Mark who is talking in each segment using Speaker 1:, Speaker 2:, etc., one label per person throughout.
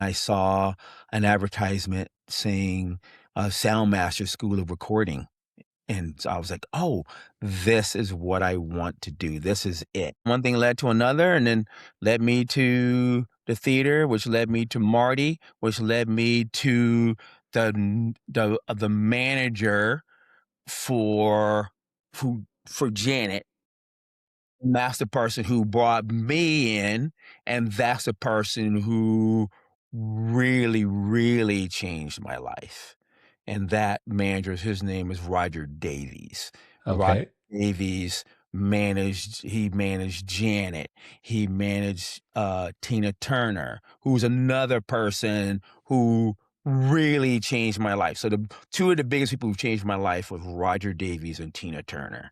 Speaker 1: I saw an advertisement saying Soundmaster School of Recording. And so I was like, oh, this is what I want to do. This is it. One thing led to another, and then led me to the theater, which led me to Marty, which led me to the manager for for Janet. That's the person who brought me in, and that's the person who really, really changed my life. And that manager, his name is Roger Davies. Roger
Speaker 2: Okay.
Speaker 1: Davies he managed Janet. He managed Tina Turner, who's another person who really changed my life. So the two of the biggest people who changed my life was Roger Davies and Tina Turner.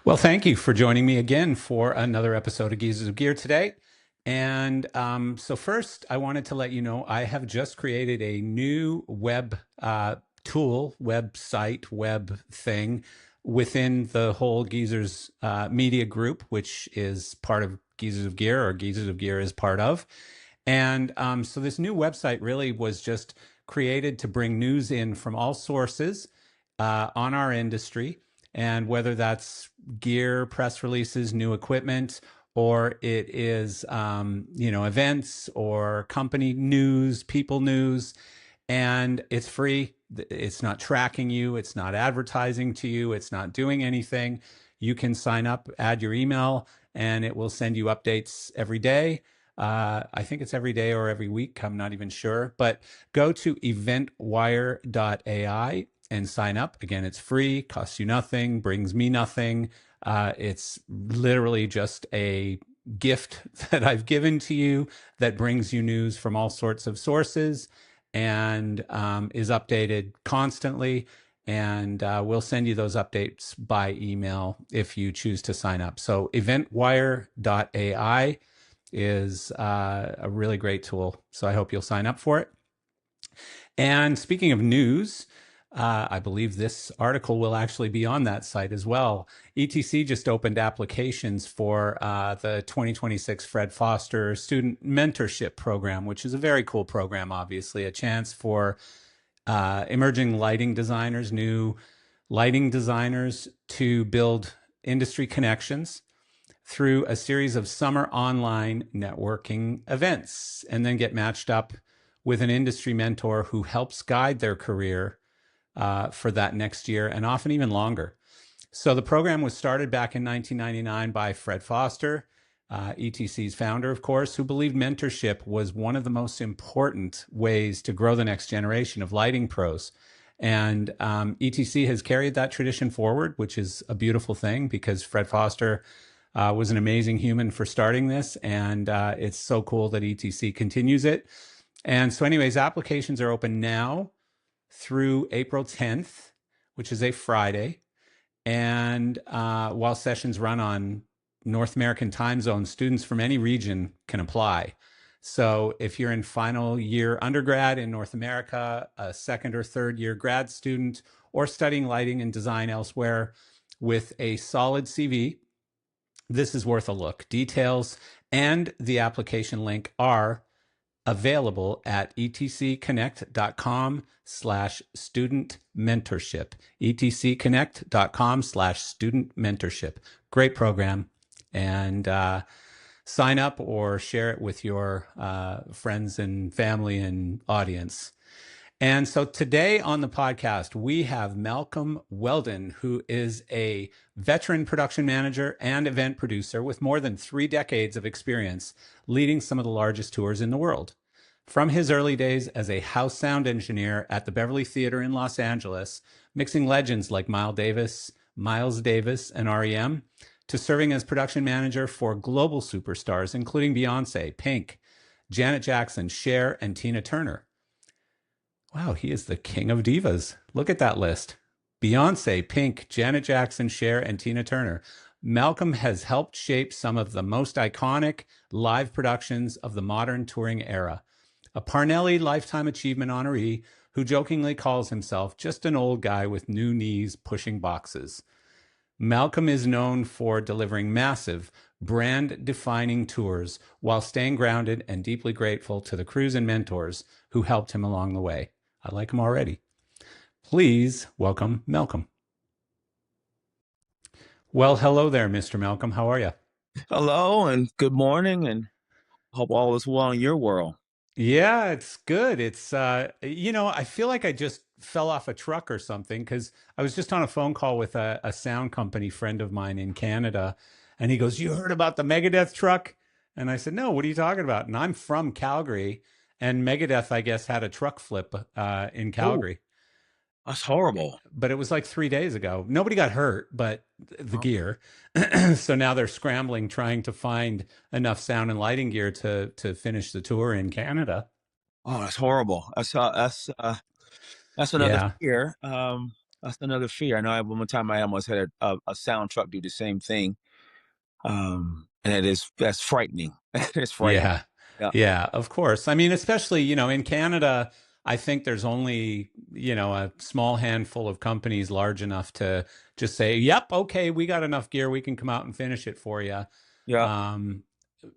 Speaker 2: Well, thank you for joining me again for another episode of Geezers of Gear today. And so first, I wanted to let you know I have just created a new web tool, website, web thing within the whole Geezers media group, which is part of Geezers of Gear, or Geezers of Gear is part of. And so this new website really was just created to bring news in from all sources on our industry, and whether that's gear, press releases, new equipment, or it is events or company news, people news, and it's free. It's not tracking you. It's not advertising to you. It's not doing anything. You can sign up, add your email, and it will send you updates every day. I think it's every day or every week. I'm not even sure. But go to eventwire.ai and sign up. Again, it's free, costs you nothing, brings me nothing. It's literally just a gift that I've given to you that brings you news from all sorts of sources and is updated constantly. And we'll send you those updates by email if you choose to sign up. So eventwire.ai is a really great tool. So I hope you'll sign up for it. And speaking of news, I believe this article will actually be on that site as well. ETC just opened applications for the 2026 Fred Foster Student Mentorship Program, which is a very cool program, obviously, a chance for emerging lighting designers, new lighting designers to build industry connections through a series of summer online networking events, and then get matched up with an industry mentor who helps guide their career for that next year and often even longer. So the program was started back in 1999 by Fred Foster, ETC's founder, of course, who believed mentorship was one of the most important ways to grow the next generation of lighting pros. And ETC has carried that tradition forward, which is a beautiful thing because Fred Foster was an amazing human for starting this. And it's so cool that ETC continues it. And so anyways, applications are open now through April 10th, which is a Friday. And while sessions run on North American time zone, students from any region can apply. So if you're in final year undergrad in North America, a second or third year grad student, or studying lighting and design elsewhere with a solid CV, this is worth a look. Details and the application link are available at etcconnect.com/student mentorship. etcconnect.com/student mentorship. Great program. And sign up or share it with your friends and family and audience. And so today on the podcast, we have Malcolm Weldon, who is a veteran production manager and event producer with more than 3 decades of experience leading some of the largest tours in the world. From his early days as a house sound engineer at the Beverly Theater in Los Angeles, mixing legends like Miles Davis, and REM, to serving as production manager for global superstars, including Beyonce, Pink, Janet Jackson, Cher, and Tina Turner. Wow, he is the king of divas. Look at that list. Beyonce, Pink, Janet Jackson, Cher, and Tina Turner. Malcolm has helped shape some of the most iconic live productions of the modern touring era. A Parnelli Lifetime Achievement honoree who jokingly calls himself just an old guy with new knees pushing boxes. Malcolm is known for delivering massive, brand defining tours while staying grounded and deeply grateful to the crews and mentors who helped him along the way. I like him already. Please welcome Malcolm. Well, hello there, Mr. Malcolm. How are you?
Speaker 1: Hello and good morning, and hope all is well in your world.
Speaker 2: Yeah, it's good. I feel like I just fell off a truck or something because I was just on a phone call with a sound company friend of mine in Canada. And he goes, "You heard about the Megadeth truck?" And I said, "No, what are you talking about?" And I'm from Calgary, and Megadeth, I guess, had a truck flip in
Speaker 1: Oh,
Speaker 2: Calgary.
Speaker 1: that's horrible.
Speaker 2: But it was like 3 days ago. Nobody got hurt, but the
Speaker 1: Oh,
Speaker 2: gear. So now they're scrambling, trying to find enough sound and lighting gear to finish the tour in Canada.
Speaker 1: that's horrible. That's another
Speaker 2: Yeah.
Speaker 1: fear. That's another fear. I know one time I almost had a sound truck do the same thing. And that's frightening. It's frightening.
Speaker 2: Yeah.
Speaker 1: Yeah.
Speaker 2: Yeah, of course. I mean, especially, in Canada, I think there's only, a small handful of companies large enough to just say, "Yep, okay, we got enough gear, we can come out and finish it for you."
Speaker 1: Yeah.
Speaker 2: Um,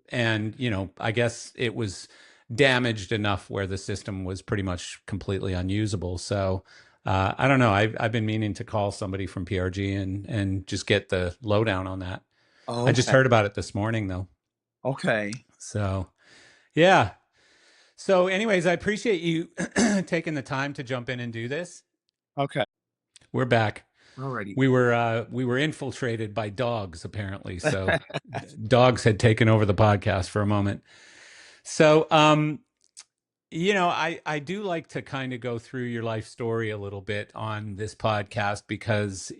Speaker 2: and, I guess it was damaged enough where the system was pretty much completely unusable. So, I don't know. I've been meaning to call somebody from PRG and just get the lowdown on that. I just
Speaker 1: Okay.
Speaker 2: heard about it this morning though.
Speaker 1: Okay.
Speaker 2: So, yeah. So, anyways, I appreciate you taking the time to jump in and do this.
Speaker 1: Okay.
Speaker 2: We're back.
Speaker 1: Alrighty.
Speaker 2: We were infiltrated by dogs apparently. So, dogs had taken over the podcast for a moment. So, I do like to kind of go through your life story a little bit on this podcast because,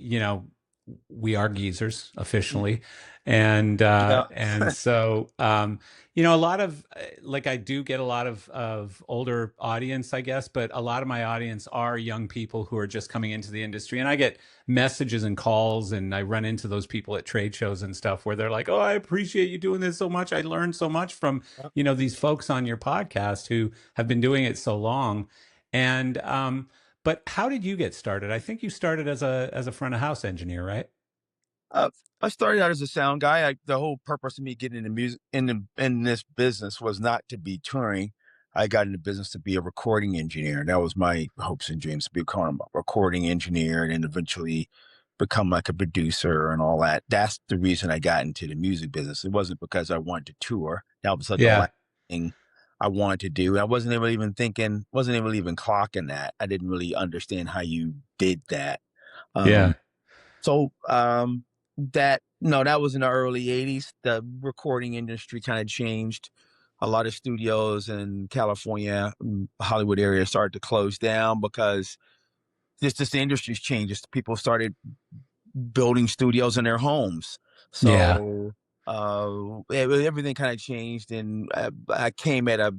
Speaker 2: we are geezers officially.
Speaker 1: Yeah.
Speaker 2: And so, a lot of like I do get a lot of older audience, I guess, but a lot of my audience are young people who are just coming into the industry. And I get messages and calls, and I run into those people at trade shows and stuff where they're like, "Oh, I appreciate you doing this so much. I learned so much from, these folks on your podcast who have been doing it so long." And but how did you get started? I think you started as a front of house engineer, right?
Speaker 1: Uh, I started out as a sound guy. The whole purpose of me getting into music in this business was not to be touring. I got into business to be a recording engineer. That was my hopes and dreams, to become a recording engineer and then eventually become like a producer and all that. That's the reason I got into the music business. It wasn't because I wanted to tour. That was like the
Speaker 2: Yeah,
Speaker 1: last thing I wanted to do. I wasn't even clocking that. I didn't really understand how you did that.
Speaker 2: yeah,
Speaker 1: Um, so that no, that was in the early 80s. The recording industry kind of changed. A lot of studios in California, Hollywood area started to close down because just the industry's changed. Just people started building studios in their homes.
Speaker 2: yeah,
Speaker 1: So everything kind of changed, and I came at a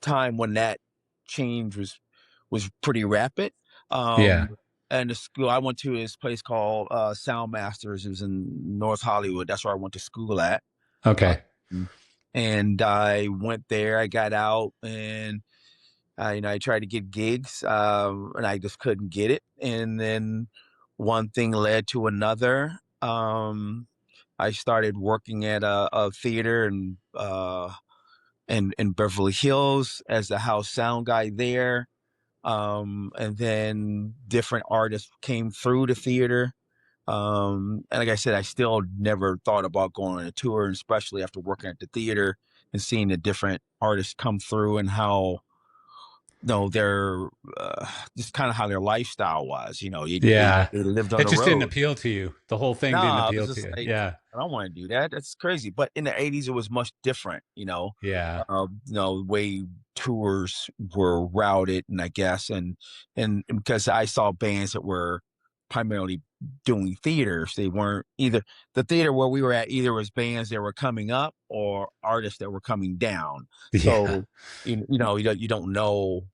Speaker 1: time when that change was pretty rapid.
Speaker 2: yeah.
Speaker 1: And the school I went to is a place called Sound Masters. It was in North Hollywood. That's where I went to school at.
Speaker 2: Okay.
Speaker 1: Um, and I went there. I got out, and I tried to get gigs, and I just couldn't get it. And then one thing led to another. I started working at a theater in Beverly Hills as the house sound guy there. And then different artists came through the theater. And like I said, I still never thought about going on a tour, and especially after working at the theater and seeing the different artists come through and how their just kind of how their lifestyle was.
Speaker 2: Yeah.
Speaker 1: They lived on
Speaker 2: It
Speaker 1: the
Speaker 2: just didn't
Speaker 1: road.
Speaker 2: appeal to you. The whole thing didn't
Speaker 1: Nah, it was
Speaker 2: appeal to
Speaker 1: just
Speaker 2: you.
Speaker 1: like,
Speaker 2: Yeah.
Speaker 1: I don't want to do that. That's crazy. But in the 80s, it was much different.
Speaker 2: Yeah.
Speaker 1: The way tours were routed, and I guess, and because I saw bands that were primarily doing theaters. They weren't either the theater where we were at either was bands that were coming up or artists that were coming down.
Speaker 2: Yeah.
Speaker 1: So you don't know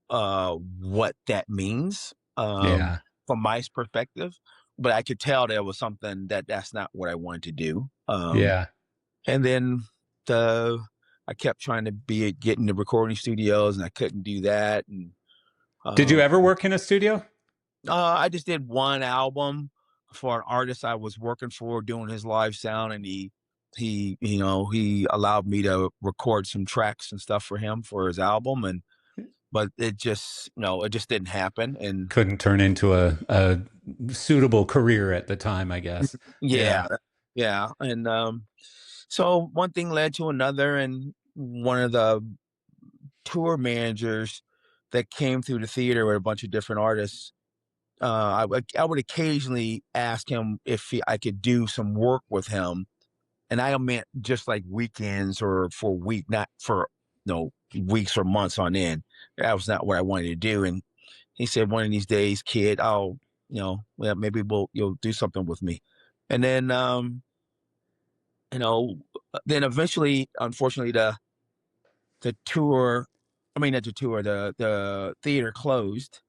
Speaker 1: what that means
Speaker 2: Yeah.
Speaker 1: from my perspective, but I could tell there was something that's not what I wanted to do.
Speaker 2: Yeah.
Speaker 1: And then the I kept trying to get into recording studios, and I couldn't do that. And
Speaker 2: Did you
Speaker 1: uh,
Speaker 2: ever work in a studio?
Speaker 1: I just did one album for an artist I was working for, doing his live sound, and he allowed me to record some tracks and stuff for him for his album, and but it just didn't happen. And
Speaker 2: Couldn't turn into a suitable career at the time, I guess. Yeah.
Speaker 1: yeah, yeah, and so one thing led to another, and one of the tour managers that came through the theater with a bunch of different artists, I would occasionally ask him if I could do some work with him, and I meant just like weekends or for a week, not for weeks or months on end. That was not what I wanted to do. And he said, "One of these days, kid, well, maybe you'll do something with me." And then, you know, then eventually, unfortunately, the tour, I mean, not the tour, the theater closed,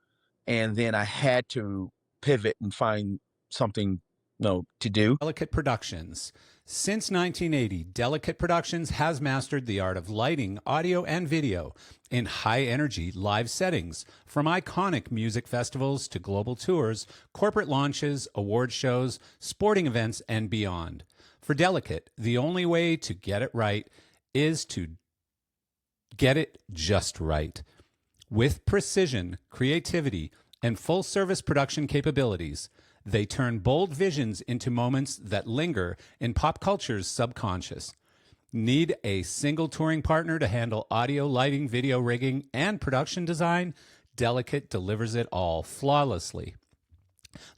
Speaker 1: and then I had to pivot and find something, to do.
Speaker 2: Delicate Productions. Since 1980, Delicate Productions has mastered the art of lighting, audio, and video in high energy live settings, from iconic music festivals to global tours, corporate launches, award shows, sporting events, and beyond. For Delicate, the only way to get it right is to get it just right. With precision, creativity, and full service production capabilities, they turn bold visions into moments that linger in pop culture's subconscious. Need a single touring partner to handle audio, lighting, video rigging, and production design? Delicate delivers it all flawlessly.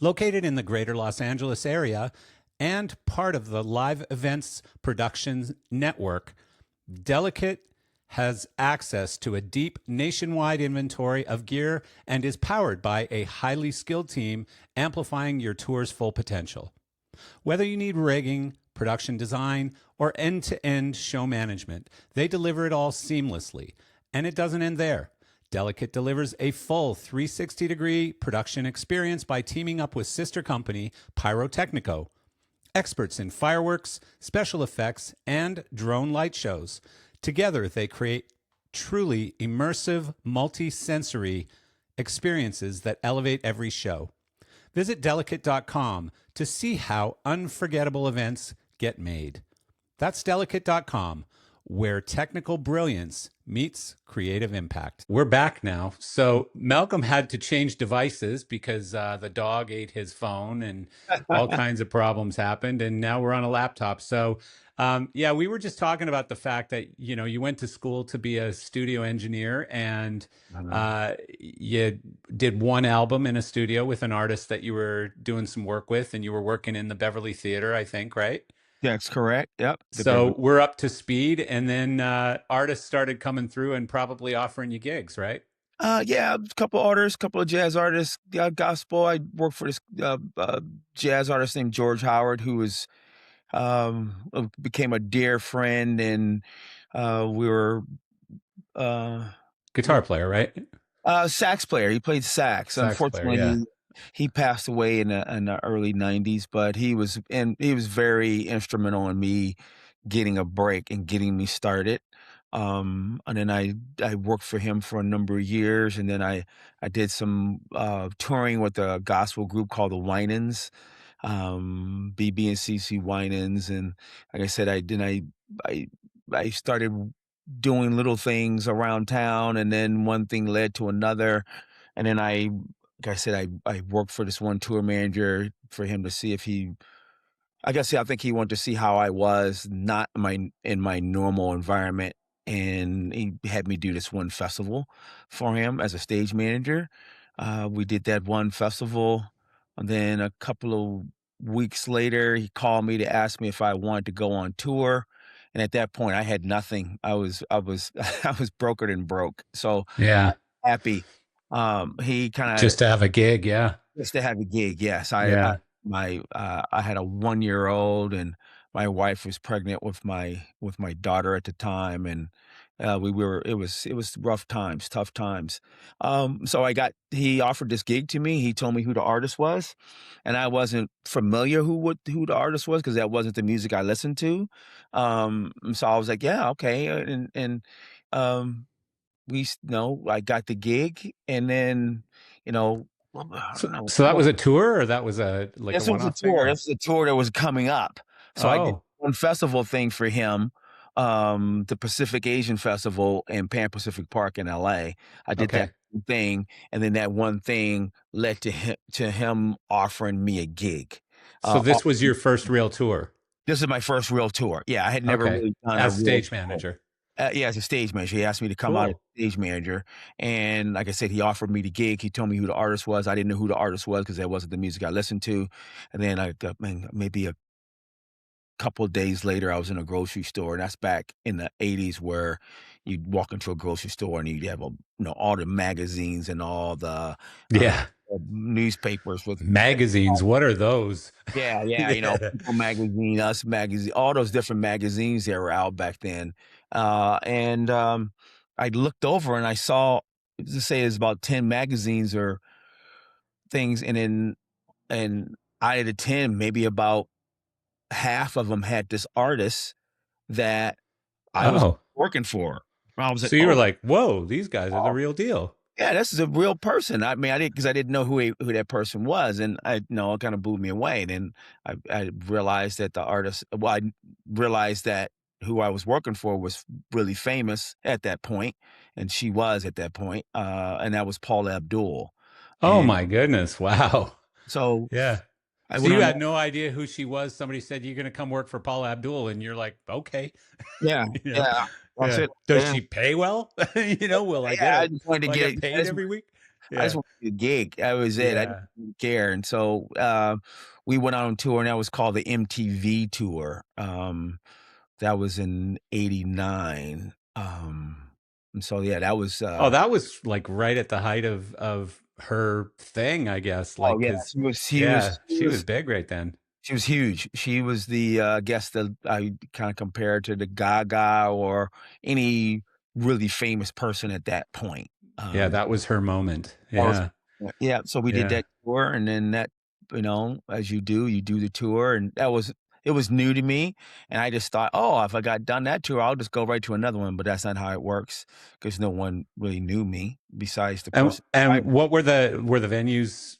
Speaker 2: Located in the greater Los Angeles area and part of the Live Events Productions Network, Delicate has access to a deep nationwide inventory of gear and is powered by a highly skilled team amplifying your tour's full potential. Whether you need rigging, production design, or end to end show management, they deliver it all seamlessly. And it doesn't end there. Delicate delivers a full 360-degree production experience by teaming up with sister company Pyrotechnico, experts in fireworks, special effects, and drone light shows. Together, they create truly immersive, multi-sensory experiences that elevate every show. Visit delicate.com to see how unforgettable events get made. That's delicate.com, where technical brilliance meets creative impact. We're back now. So Malcolm had to change devices because the dog ate his phone and all kinds of problems happened. And now we're on a laptop. So yeah, we were just talking about the fact that, you went to school to be a studio engineer, and you did one album in a studio with an artist that you were doing some work with, and you were working in the Beverly Theater, I think, right?
Speaker 1: That's correct. Yep. The
Speaker 2: So
Speaker 1: Beverly.
Speaker 2: we're up to speed, and then artists started coming through and probably offering you gigs, right?
Speaker 1: Yeah, a couple artists, couple of jazz artists, gospel. I worked for this jazz artist named George Howard, who was became a dear friend, and we were uh,
Speaker 2: Guitar player, right?
Speaker 1: sax player. He played sax.
Speaker 2: Sax player, yeah.
Speaker 1: Unfortunately, he passed away in the early '90s, but he was very instrumental in me getting a break and getting me started. And then I worked for him for a number of years, and then I did some touring with a gospel group called the Winans, BB and CC Winans, and like I said, I I started doing little things around town, and then one thing led to another, and then like I said, I worked for this one tour manager for him to see if he I guess, yeah, I think he wanted to see how I was not in my normal environment, and he had me do this one festival for him as a stage manager. We did that one festival, and then a couple of weeks later, he called me to ask me if I wanted to go on tour, and at that point, I had nothing. I was I was brokered and broke, so
Speaker 2: Yeah.
Speaker 1: happy. He kinda
Speaker 2: Just to have a gig, yeah.
Speaker 1: Just to have a gig, yes.
Speaker 2: Yeah.
Speaker 1: I had a one-year-old, and my wife was pregnant with my daughter at the time, and, we were it was rough times, tough times. So he offered this gig to me, he told me who the artist was, and I wasn't familiar who the artist was because that wasn't the music I listened to. So I was like, "Yeah, okay," um, I got the gig, and then, you know, well, I
Speaker 2: So
Speaker 1: don't know.
Speaker 2: so that was a tour, or that was a like a
Speaker 1: This was a
Speaker 2: one-off thing,
Speaker 1: tour.
Speaker 2: or?
Speaker 1: This was a tour that was coming up. So I did
Speaker 2: Oh,
Speaker 1: one festival thing for him, the Pacific Asian Festival in Pan Pacific Park in LA. I did that
Speaker 2: okay.
Speaker 1: thing, and then that one thing led to him offering me a gig.
Speaker 2: So
Speaker 1: Off
Speaker 2: this was your first real tour?
Speaker 1: This is my first real tour. Yeah, I had never
Speaker 2: Okay.
Speaker 1: really done a
Speaker 2: As
Speaker 1: real
Speaker 2: stage
Speaker 1: tour.
Speaker 2: manager.
Speaker 1: Yeah, as a stage manager. He asked me to come out as
Speaker 2: Cool.
Speaker 1: stage manager, and like I said, he offered me the gig. He told me who the artist was. I didn't know who the artist was because that wasn't the music I listened to. And then maybe a couple of days later, I was in a grocery store, and that's back in the '80s where you'd walk into a grocery store and you'd have all the magazines and all uh,
Speaker 2: Yeah.
Speaker 1: newspapers with
Speaker 2: Magazines, what are those?
Speaker 1: yeah, yeah,
Speaker 2: Yeah.
Speaker 1: People Magazine, Us Magazine, all those different magazines that were out back then. And I looked over and I saw, let's say it's about 10 magazines or things, and out of the 10, maybe about half of them had this artist that I was
Speaker 2: Oh,
Speaker 1: working for. I was like,
Speaker 2: so you were
Speaker 1: oh,
Speaker 2: like, "Whoa, these guys are the
Speaker 1: wow.
Speaker 2: real deal."
Speaker 1: Yeah, this is a real person. I mean, I didn't because I didn't know who that person was, and it kind of blew me away. Then I realized that the artist. Well, I realized that who I was working for was really famous at that point, and she was at that point, and that was Paula Abdul.
Speaker 2: Oh
Speaker 1: And
Speaker 2: my goodness, wow.
Speaker 1: so
Speaker 2: Yeah.
Speaker 1: I
Speaker 2: So
Speaker 1: went
Speaker 2: you
Speaker 1: on.
Speaker 2: had no idea who she was. Somebody said you're gonna come work for Paula Abdul, and you're like, "Okay."
Speaker 1: Yeah,
Speaker 2: You know?
Speaker 1: yeah. I
Speaker 2: Yeah.
Speaker 1: said,
Speaker 2: Does
Speaker 1: yeah,
Speaker 2: she pay well? Will I get
Speaker 1: yeah. I
Speaker 2: a
Speaker 1: just wanted to
Speaker 2: will I get
Speaker 1: get.
Speaker 2: paid every week?
Speaker 1: I just
Speaker 2: Yeah.
Speaker 1: wanted a gig. That was it. I
Speaker 2: Yeah.
Speaker 1: didn't care. And so we went on tour, and that was called the MTV tour. That was in '89. And so yeah, that was
Speaker 2: Oh, that was like right at the height of her thing, I guess.
Speaker 1: oh
Speaker 2: Like,
Speaker 1: yeah,
Speaker 2: cause yeah, she was big right then.
Speaker 1: she was huge. She was the guest that I kind of compared to the Gaga or any really famous person at that point.
Speaker 2: Yeah,
Speaker 1: Um
Speaker 2: that was her moment.
Speaker 1: That was
Speaker 2: Yeah.
Speaker 1: yeah, so we did
Speaker 2: Yeah.
Speaker 1: that tour, and then as you do the tour, and it was new to me, and I just thought, "Oh, if I got done that tour, I'll just go right to another one," but that's not how it works because no one really knew me besides the person I
Speaker 2: And what were the venues?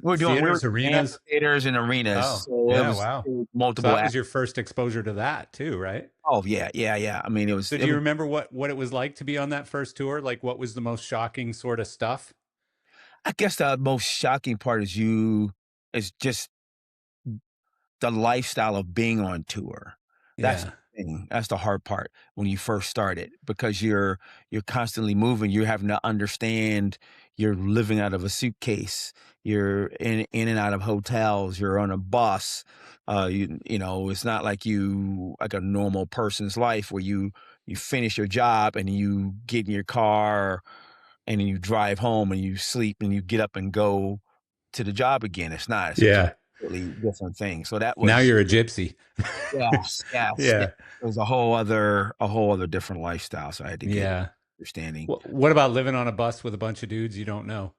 Speaker 1: we were
Speaker 2: Theaters,
Speaker 1: doing
Speaker 2: arenas?
Speaker 1: amphitheaters and arenas,
Speaker 2: Oh,
Speaker 1: so
Speaker 2: yeah, wow.
Speaker 1: it was
Speaker 2: So
Speaker 1: multiple
Speaker 2: that was
Speaker 1: acts.
Speaker 2: your first exposure to that too, right?
Speaker 1: Oh, yeah, yeah, yeah. I mean,
Speaker 2: So do
Speaker 1: it
Speaker 2: you
Speaker 1: was
Speaker 2: remember what it was like to be on that first tour? Like what was the most shocking sort of stuff?
Speaker 1: I guess the most shocking part is just the lifestyle of being on tour. That's
Speaker 2: Yeah.
Speaker 1: the thing. That's the hard part when you first start it because you're constantly moving. You're having to understand you're living out of a suitcase. You're in and out of hotels. You're on a bus. It's not like like a normal person's life where you finish your job and you get in your car and you drive home and you sleep and you get up and go to the job again. It's not. It's a
Speaker 2: Yeah.
Speaker 1: completely different thing. So that
Speaker 2: Now
Speaker 1: was
Speaker 2: you're a gypsy.
Speaker 1: yes, yes, yeah.
Speaker 2: Yeah.
Speaker 1: It was a whole other different lifestyle. So I had to get
Speaker 2: Yeah.
Speaker 1: understanding.
Speaker 2: What about living on a bus with a bunch of dudes you don't know?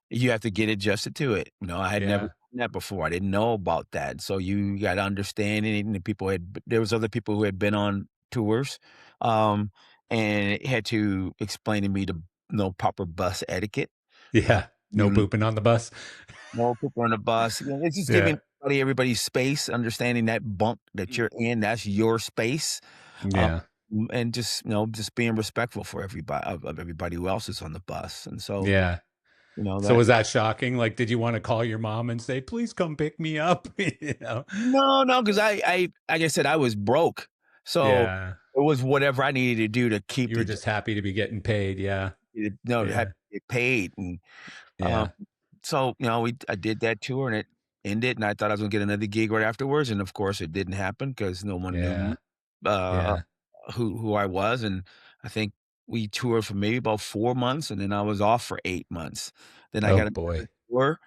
Speaker 1: You have to get adjusted to it. I had never
Speaker 2: Yeah.
Speaker 1: done that before. I didn't know about that. So you got to understand it. And there was other people who had been on tours, um, and had to explain to me the proper bus etiquette. Uh,
Speaker 2: Yeah. No
Speaker 1: you
Speaker 2: pooping on the bus.
Speaker 1: More people on the bus. It's just
Speaker 2: Yeah.
Speaker 1: giving everybody's space, understanding that bunk that you're in, that's your space, um,
Speaker 2: Yeah.
Speaker 1: and just just being respectful for of everybody who else is on the bus. And so
Speaker 2: Yeah. So
Speaker 1: that
Speaker 2: was that shocking? Like, did you want to call your mom and say, "Please come pick me up"? You know?
Speaker 1: no, because I like I said, I was broke, so
Speaker 2: Yeah.
Speaker 1: it was whatever I needed to do to keep
Speaker 2: You were
Speaker 1: the
Speaker 2: just happy to be getting paid. Yeah.
Speaker 1: no to have
Speaker 2: Yeah.
Speaker 1: to get paid. And um,
Speaker 2: Yeah.
Speaker 1: so I did that tour and it ended, and I thought I was gonna get another gig right afterwards, and of course it didn't happen because no one knew me.
Speaker 2: Yeah.
Speaker 1: uh,
Speaker 2: Yeah.
Speaker 1: who I was, and I think we toured for maybe about 4 months, and then I was off for 8 months. Then I
Speaker 2: Oh
Speaker 1: got
Speaker 2: boy.
Speaker 1: another tour,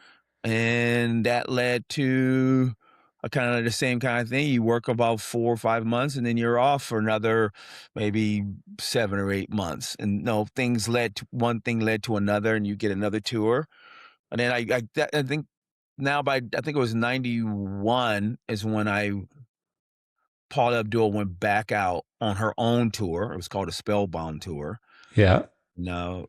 Speaker 1: and that led to a kind of the same kind of thing. You work about 4 or 5 months, and then you're off for another maybe 7 or 8 months. And no, things led to one thing led to another, and you get another tour. And then I think now by I think it was 91 is when I Paula Abdul went back out on her own tour. It was called a Spellbound tour.
Speaker 2: Yeah.
Speaker 1: Now,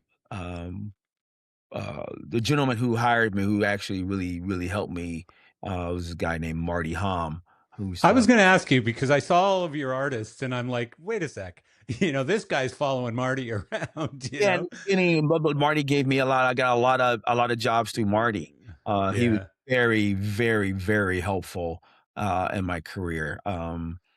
Speaker 1: the gentleman who hired me, who actually really helped me, was a guy named Marty Hom, who's
Speaker 2: I was going to ask you because I saw all of your artists and I'm like, wait a sec. This guy's following Marty around, you
Speaker 1: yeah,
Speaker 2: know?
Speaker 1: but Marty gave me a lot. I got a lot of jobs through Marty. He was
Speaker 2: Yeah.
Speaker 1: very helpful in my career.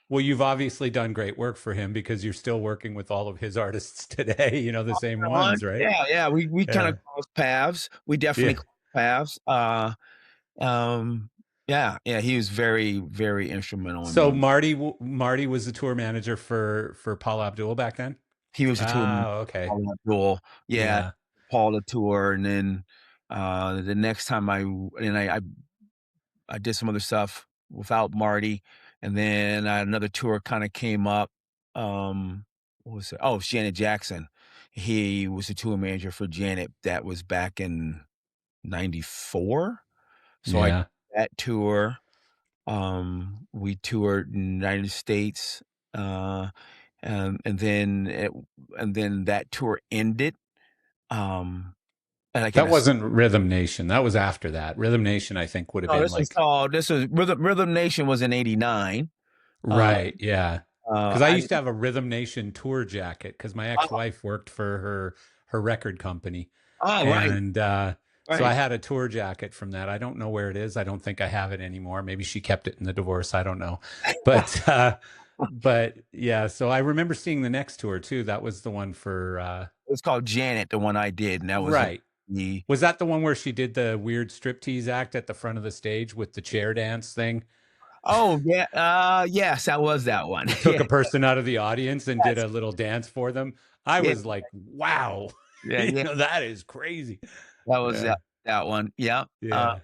Speaker 2: Well, you've obviously done great work for him because you're still working with all of his artists today, the same ones, right?
Speaker 1: Yeah, we kind of
Speaker 2: Yeah.
Speaker 1: crossed paths. We definitely
Speaker 2: Yeah.
Speaker 1: crossed paths. Um, yeah, he was very instrumental in
Speaker 2: So
Speaker 1: me.
Speaker 2: Marty was the tour manager for Paul Abdul back then?
Speaker 1: He was a tour manager
Speaker 2: Ah,
Speaker 1: for
Speaker 2: okay.
Speaker 1: Paula Abdul. Yeah,
Speaker 2: Yeah.
Speaker 1: Paula tour, and then, the next time I did some other stuff without Marty, and then another tour kinda came up. What was it? Oh, Janet Jackson. He was the tour manager for Janet. That was back in '94. So I did
Speaker 2: Yeah.
Speaker 1: that tour. We toured United States, uh, and then that tour ended. Um, and like in
Speaker 2: That
Speaker 1: a
Speaker 2: wasn't Rhythm Nation. That was after that. Rhythm Nation, I think, would have
Speaker 1: no,
Speaker 2: been like,
Speaker 1: this was Rhythm Nation was in '89. Uh,
Speaker 2: right. Yeah. Because I
Speaker 1: I
Speaker 2: used to have a Rhythm Nation tour jacket because my
Speaker 1: oh,
Speaker 2: ex-wife worked for her record company.
Speaker 1: oh, right,
Speaker 2: And so I
Speaker 1: right.
Speaker 2: had a tour jacket from that. I don't know where it is. I don't think I have it anymore. Maybe she kept it in the divorce. I don't know. But but yeah, so I remember seeing the next tour too. That was the one for
Speaker 1: It's called Janet, the one I did, and that was
Speaker 2: right.
Speaker 1: the
Speaker 2: Was that the one where she did the weird striptease act at the front of the stage with the chair dance thing?
Speaker 1: oh, yeah, yes, that was that one.
Speaker 2: Took
Speaker 1: Yeah,
Speaker 2: a person out of the audience and did
Speaker 1: yes,
Speaker 2: a little dance for them. I
Speaker 1: yeah,
Speaker 2: was like, wow,
Speaker 1: yeah,
Speaker 2: that is crazy.
Speaker 1: that was
Speaker 2: Yeah,
Speaker 1: that one, yeah.
Speaker 2: yeah,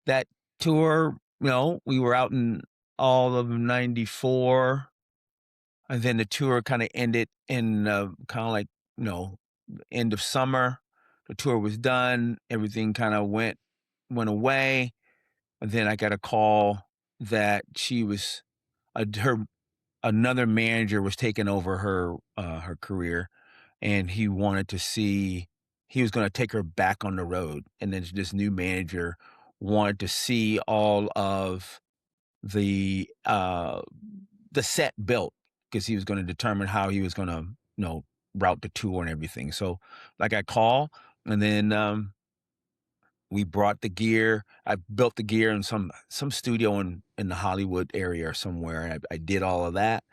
Speaker 1: That tour, we were out in all of '94, and then the tour kinda ended in, kinda like, you know, end of summer. The tour was done, everything kinda went away, and then I got a call that she was her another manager was taking over her career, and he was gonna take her back on the road, and then this new manager wanted to see all of the, uh, the set built because he was gonna determine how he was gonna, route the tour and everything. So, like, I call, and then, we brought the gear. I built the gear in some studio in the Hollywood area or somewhere, and I did all of that,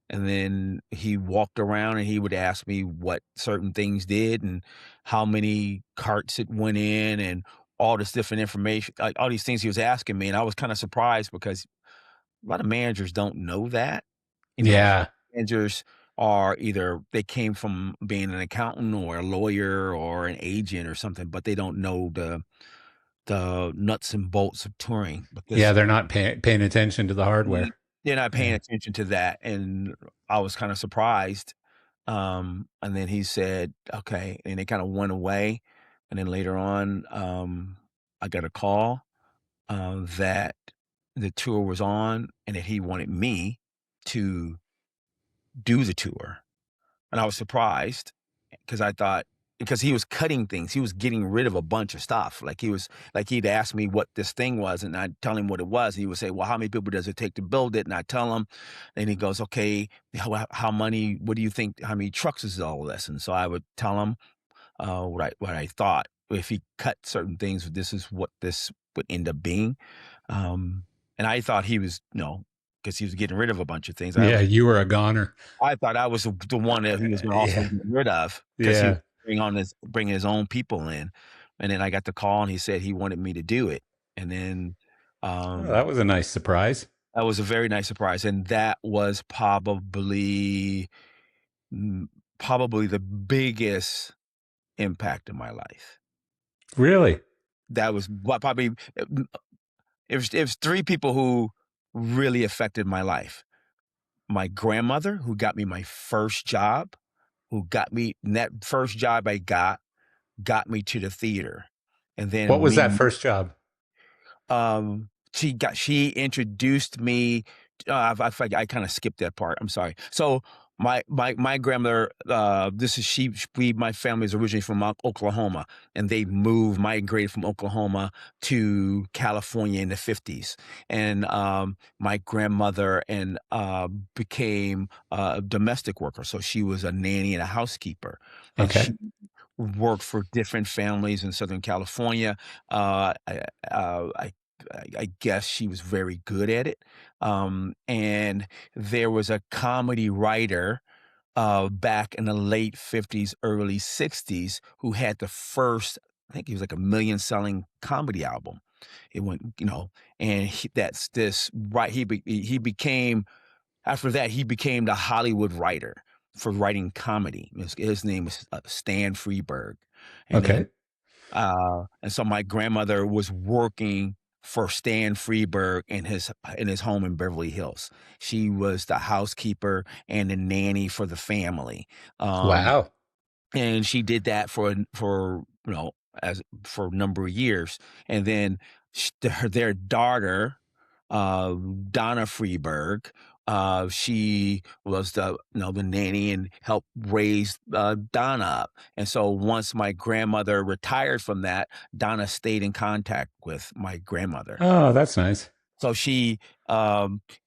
Speaker 1: and then he walked around, and he would ask me what certain things did and how many carts it went in and all this different information, like, all these things he was asking me, and I was kinda surprised because a lot of managers don't know that.
Speaker 2: yeah,
Speaker 1: Managers are either they came from being an accountant or a lawyer or an agent or something, but they don't know the nuts and bolts of touring. But
Speaker 2: yeah.
Speaker 1: this
Speaker 2: They're not paying attention to the hardware.
Speaker 1: they're not paying
Speaker 2: Yeah,
Speaker 1: attention to that, and I was kinda surprised. And then he said, "Okay," and it kinda went away, and then later on, I got a call, that the tour was on and that he wanted me to do the tour, and I was surprised because I thought because he was cutting things, he was getting rid of a bunch of stuff. Like he'd ask me what this thing was, and I'd tell him what it was. And he would say, "Well, how many people does it take to build it?" And I tell him, and he goes, "Okay, how many? What do you think? How many trucks is all this?" And so I would tell him what I thought. If he cut certain things, this is what this would end up being. Um, and I thought he was, because he was getting rid of a bunch of things.
Speaker 2: yeah. You were a goner.
Speaker 1: I thought I was the one that he was gonna also
Speaker 2: Yeah,
Speaker 1: get rid of because he was
Speaker 2: yeah.
Speaker 1: bringing his own people in, and then I got the call, and he said he wanted me to do it, and then,
Speaker 2: Oh, that
Speaker 1: um,
Speaker 2: was a nice surprise.
Speaker 1: that was a very nice surprise, and that was mm, probably the biggest impact in my life.
Speaker 2: Really?
Speaker 1: that was what probably it was three people who really affected my life. My grandmother, who got me my first job, who got me and that first job I got me to the theater. And
Speaker 2: What
Speaker 1: then
Speaker 2: was that
Speaker 1: me
Speaker 2: first job?
Speaker 1: she introduced me. I kind of skipped that part. I'm sorry. So my grandmother. This is she. We my family is originally from Oklahoma, and they migrated from Oklahoma to California in the 50s. And my grandmother and became a domestic worker. So she was a nanny and a housekeeper, and
Speaker 2: Okay.
Speaker 1: she worked for different families in Southern California. I, I guess she was very good at it. And there was a comedy writer back in the late 50s, early 60s who had the first, I think he was like a million selling comedy album. It went, and that's this right. He became after that he became the Hollywood writer for writing comedy. His name was Stan Freberg, and then
Speaker 2: Okay.
Speaker 1: and so my grandmother was working for Stan Freberg in his home in Beverly Hills. She was the housekeeper and the nanny for the family. Um,
Speaker 2: Wow.
Speaker 1: and she did that for as for a number of years. And then their daughter, Donna Freeberg, she was the nanny and helped raise Donna up. And so once my grandmother retired from that, Donna stayed in contact with my grandmother.
Speaker 2: Oh, that's nice.
Speaker 1: So she,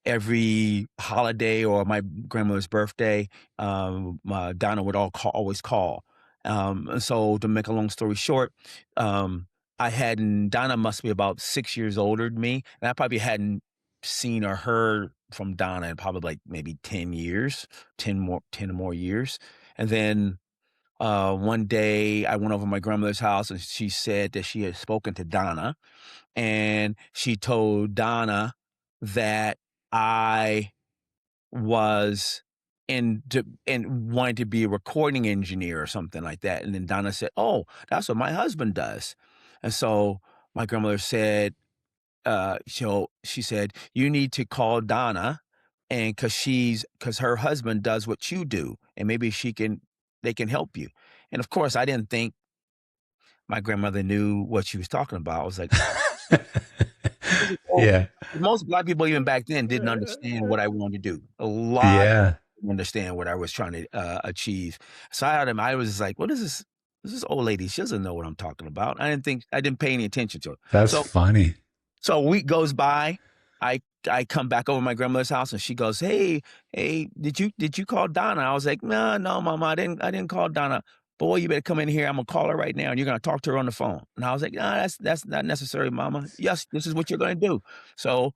Speaker 1: every holiday or my grandmother's birthday, Donna would always call. And so to make a long story short, um, Donna must be about 6 years older than me, and I probably hadn't seen or heard from Donna in probably like maybe 10 years, 10 or more years. And then one day I went over to my grandmother's house and she said that she had spoken to Donna and she told Donna that I was and wanted to be a recording engineer or something like that. And then Donna said, "Oh, that's what my husband does." And so my grandmother said, she said, "You need to call Donna, and because her husband does what you do, and maybe they can help you." And of course, I didn't think my grandmother knew what she was talking about. I was like, this is old.
Speaker 2: Yeah.
Speaker 1: Most black people even back then didn't understand what I wanted to do. A lot of
Speaker 2: Yeah.
Speaker 1: didn't understand what I was trying to achieve. So I was just like, "What is this? This is old lady. She doesn't know what I'm talking about." I didn't pay any attention to it.
Speaker 2: That's
Speaker 1: So
Speaker 2: funny.
Speaker 1: so a week goes by. I I come back over to my grandmother's house and she goes, hey, did you call Donna?" I was like, "No, no, Mama, I didn't call Donna." "Boy, you better come in here. I'm gonna call her right now, and you're gonna talk to her on the phone." And I was like, "No, that's not necessary, Mama. Yes, this is what you're gonna do." So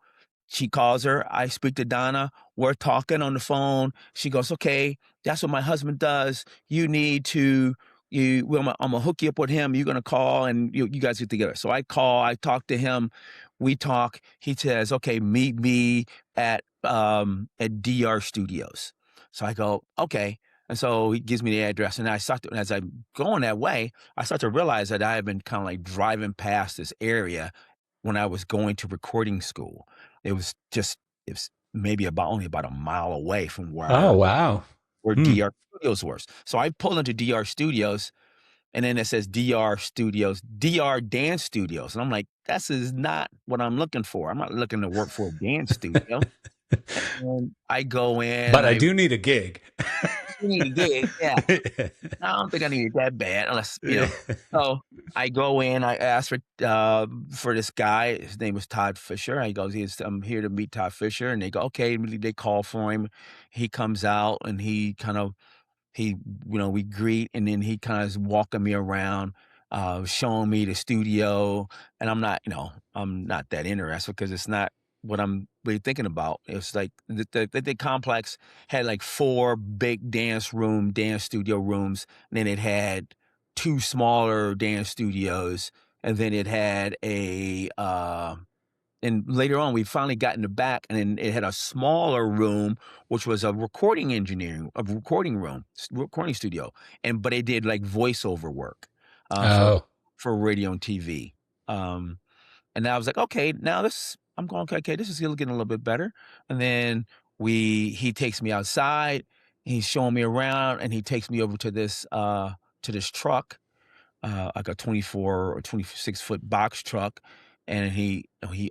Speaker 1: she calls her. I speak to Donna. We're talking on the phone. She goes, "Okay, that's what my husband does. You need to well, I'm gonna hook you up with him. You're gonna call and you guys get together." So I call. I talk to him. We talk. He says, "Okay, meet me at DR Studios." So I go, "Okay." And so he gives me the address, and as I'm going that way, I start to realize that I have been kind of like driving past this area when I was going to recording school. It was just it was maybe only about a mile away from
Speaker 2: Oh, wow.
Speaker 1: where
Speaker 2: Hmm.
Speaker 1: DR Studios was. So I pull into DR Studios, and then it says DR Studios, DR Dance Studios, and I'm like, "This is not what I'm looking for. I'm not looking to work for a dance studio." And I go in,
Speaker 2: But I do need a gig.
Speaker 1: "You need a gig." Yeah. I don't think I need it that bad unless. So I go in, I ask for this guy. His name was Todd Fisher. He goes, "I'm here to meet Todd Fisher." And they go, "Okay." They call for him. He comes out and he we greet, and then he kind of is walking me around, showing me the studio, and I'm not that interested because it's not what I'm really thinking about. It's like the complex had like four big dance studio rooms, and then it had two smaller dance studios, and then it had and later on, we finally got in the back, and then it had a smaller room, which was a recording room, recording studio, but it did like voiceover work uh, for
Speaker 2: Oh,
Speaker 1: for radio and TV. And I was like, okay, now this I'm going, okay, okay, this is getting a little bit better. And then he takes me outside, he's showing me around, and he takes me over to this truck, like a 24 or 26-foot box truck, and he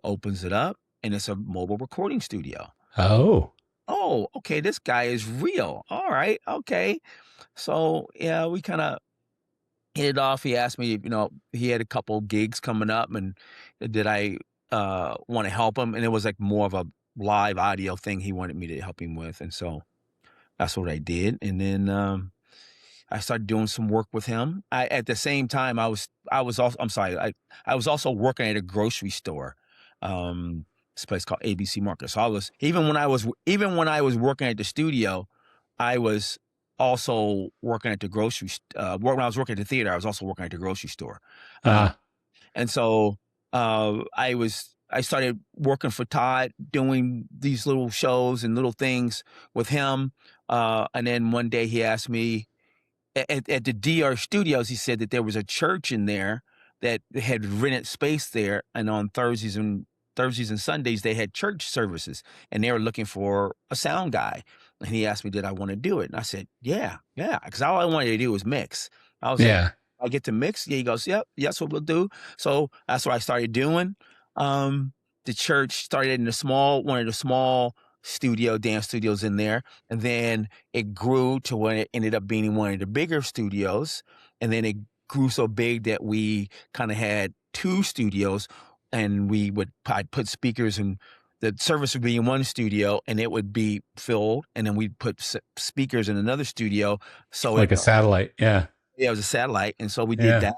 Speaker 1: opens it up, and it's a mobile recording studio.
Speaker 2: Oh,
Speaker 1: Oh, okay, this guy is real. All right, okay. So yeah, we kind of hit it off. He asked me, he had a couple gigs coming up, and did I want to help him? And it was like more of a live audio thing he wanted me to help him with, and so that's what I did. And then I started doing some work with him. At the same time, I was also I'm sorry, I was also working at a grocery store. This place called ABC Market. So I was even when I was working at the studio, I was also working at the when I was working at the theater, I was also working at the grocery store. Uh,
Speaker 2: ah,
Speaker 1: and so I started working for Todd, doing these little shows and little things with him. And then one day he asked me, at the DR Studios, he said that there was a church in there that had rented space there, and on Thursdays and Sundays they had church services, and they were looking for a sound guy. And he asked me, did I want to do it? And I said, yeah, yeah, because all I wanted to do was mix. I was like,
Speaker 2: yeah,
Speaker 1: I get to mix. Yeah, he goes, yep, yeah, that's what we'll do. So that's what I started doing. Um, the church started in one of the small dance studios in there, and then it grew to when it ended up being one of the bigger studios, and then it grew so big that we kind of had two studios, and I'd put speakers in the service would be in one studio, and it would be filled, and then we'd put speakers in another studio, so
Speaker 2: like a satellite. Yeah,
Speaker 1: yeah, it was a satellite, and so we did
Speaker 2: yeah.
Speaker 1: that.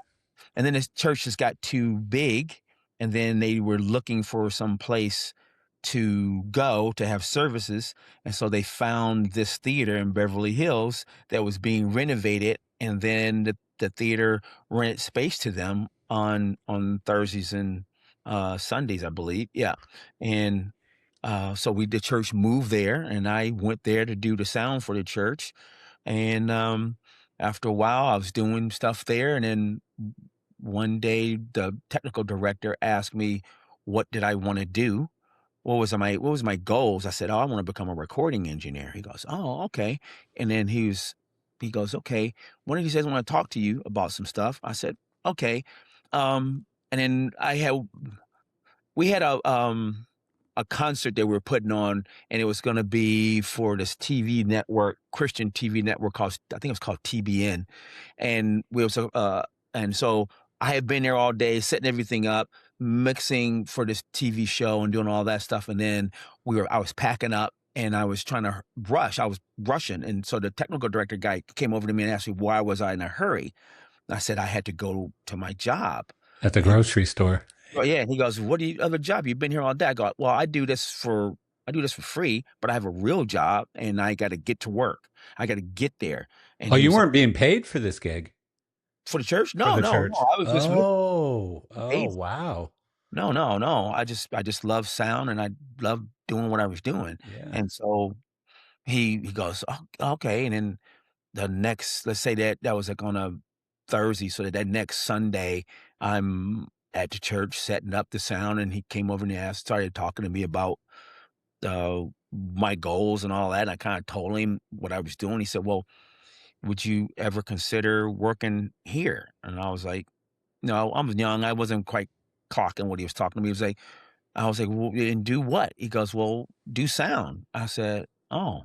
Speaker 1: And then this church just got too big, and then they were looking for some place to go to have services, and so they found this theater in Beverly Hills that was being renovated, and then the theater rented space to them on Thursdays and Sundays, I believe. Yeah, and so the church moved there, and I went there to do the sound for the church, and after a while, I was doing stuff there, and then one day the technical director asked me what did I want to do, what was my goals. I said, oh, I want to become a recording engineer. He goes, oh, okay. And then he goes, okay, one of these days I want to talk to you about some stuff. I said, okay. And then we had a concert that we were putting on, and it was going to be for this TV network, Christian TV network called, I think it was called TBN. And and so I had been there all day, setting everything up, mixing for this TV show and doing all that stuff. And then I was packing up, and I was trying to rush. I was rushing. And so the technical director guy came over to me and asked me why was I in a hurry. And I said I had to go to my job.
Speaker 2: At the grocery store.
Speaker 1: Well, yeah, and he goes, "What do you other job? You've been here all day." I go, "Well, I do this for free, but I have a real job, and I got to get to work. I got to get there." And
Speaker 2: Oh,
Speaker 1: he
Speaker 2: you
Speaker 1: was like,
Speaker 2: weren't being paid for this gig
Speaker 1: "For the church?
Speaker 2: for
Speaker 1: No,
Speaker 2: the
Speaker 1: no, no.
Speaker 2: church.
Speaker 1: I was just
Speaker 2: Oh, oh,
Speaker 1: paid.
Speaker 2: wow.
Speaker 1: No, no, no. I just love sound, and I love doing what I was doing."
Speaker 2: Yeah.
Speaker 1: And so he goes, "Oh, okay." And then let's say that was like on a Thursday, so that next Sunday, I'm at the church setting up the sound, and he came over and started talking to me about my goals and all that. And I kind of told him what I was doing. He said, "Well, would you ever consider working here?" And I was like, "No, I was young. I wasn't quite clocking what he was talking to me." I was like, "Well, and do what?" He goes, "Well, do sound." I said, "Oh."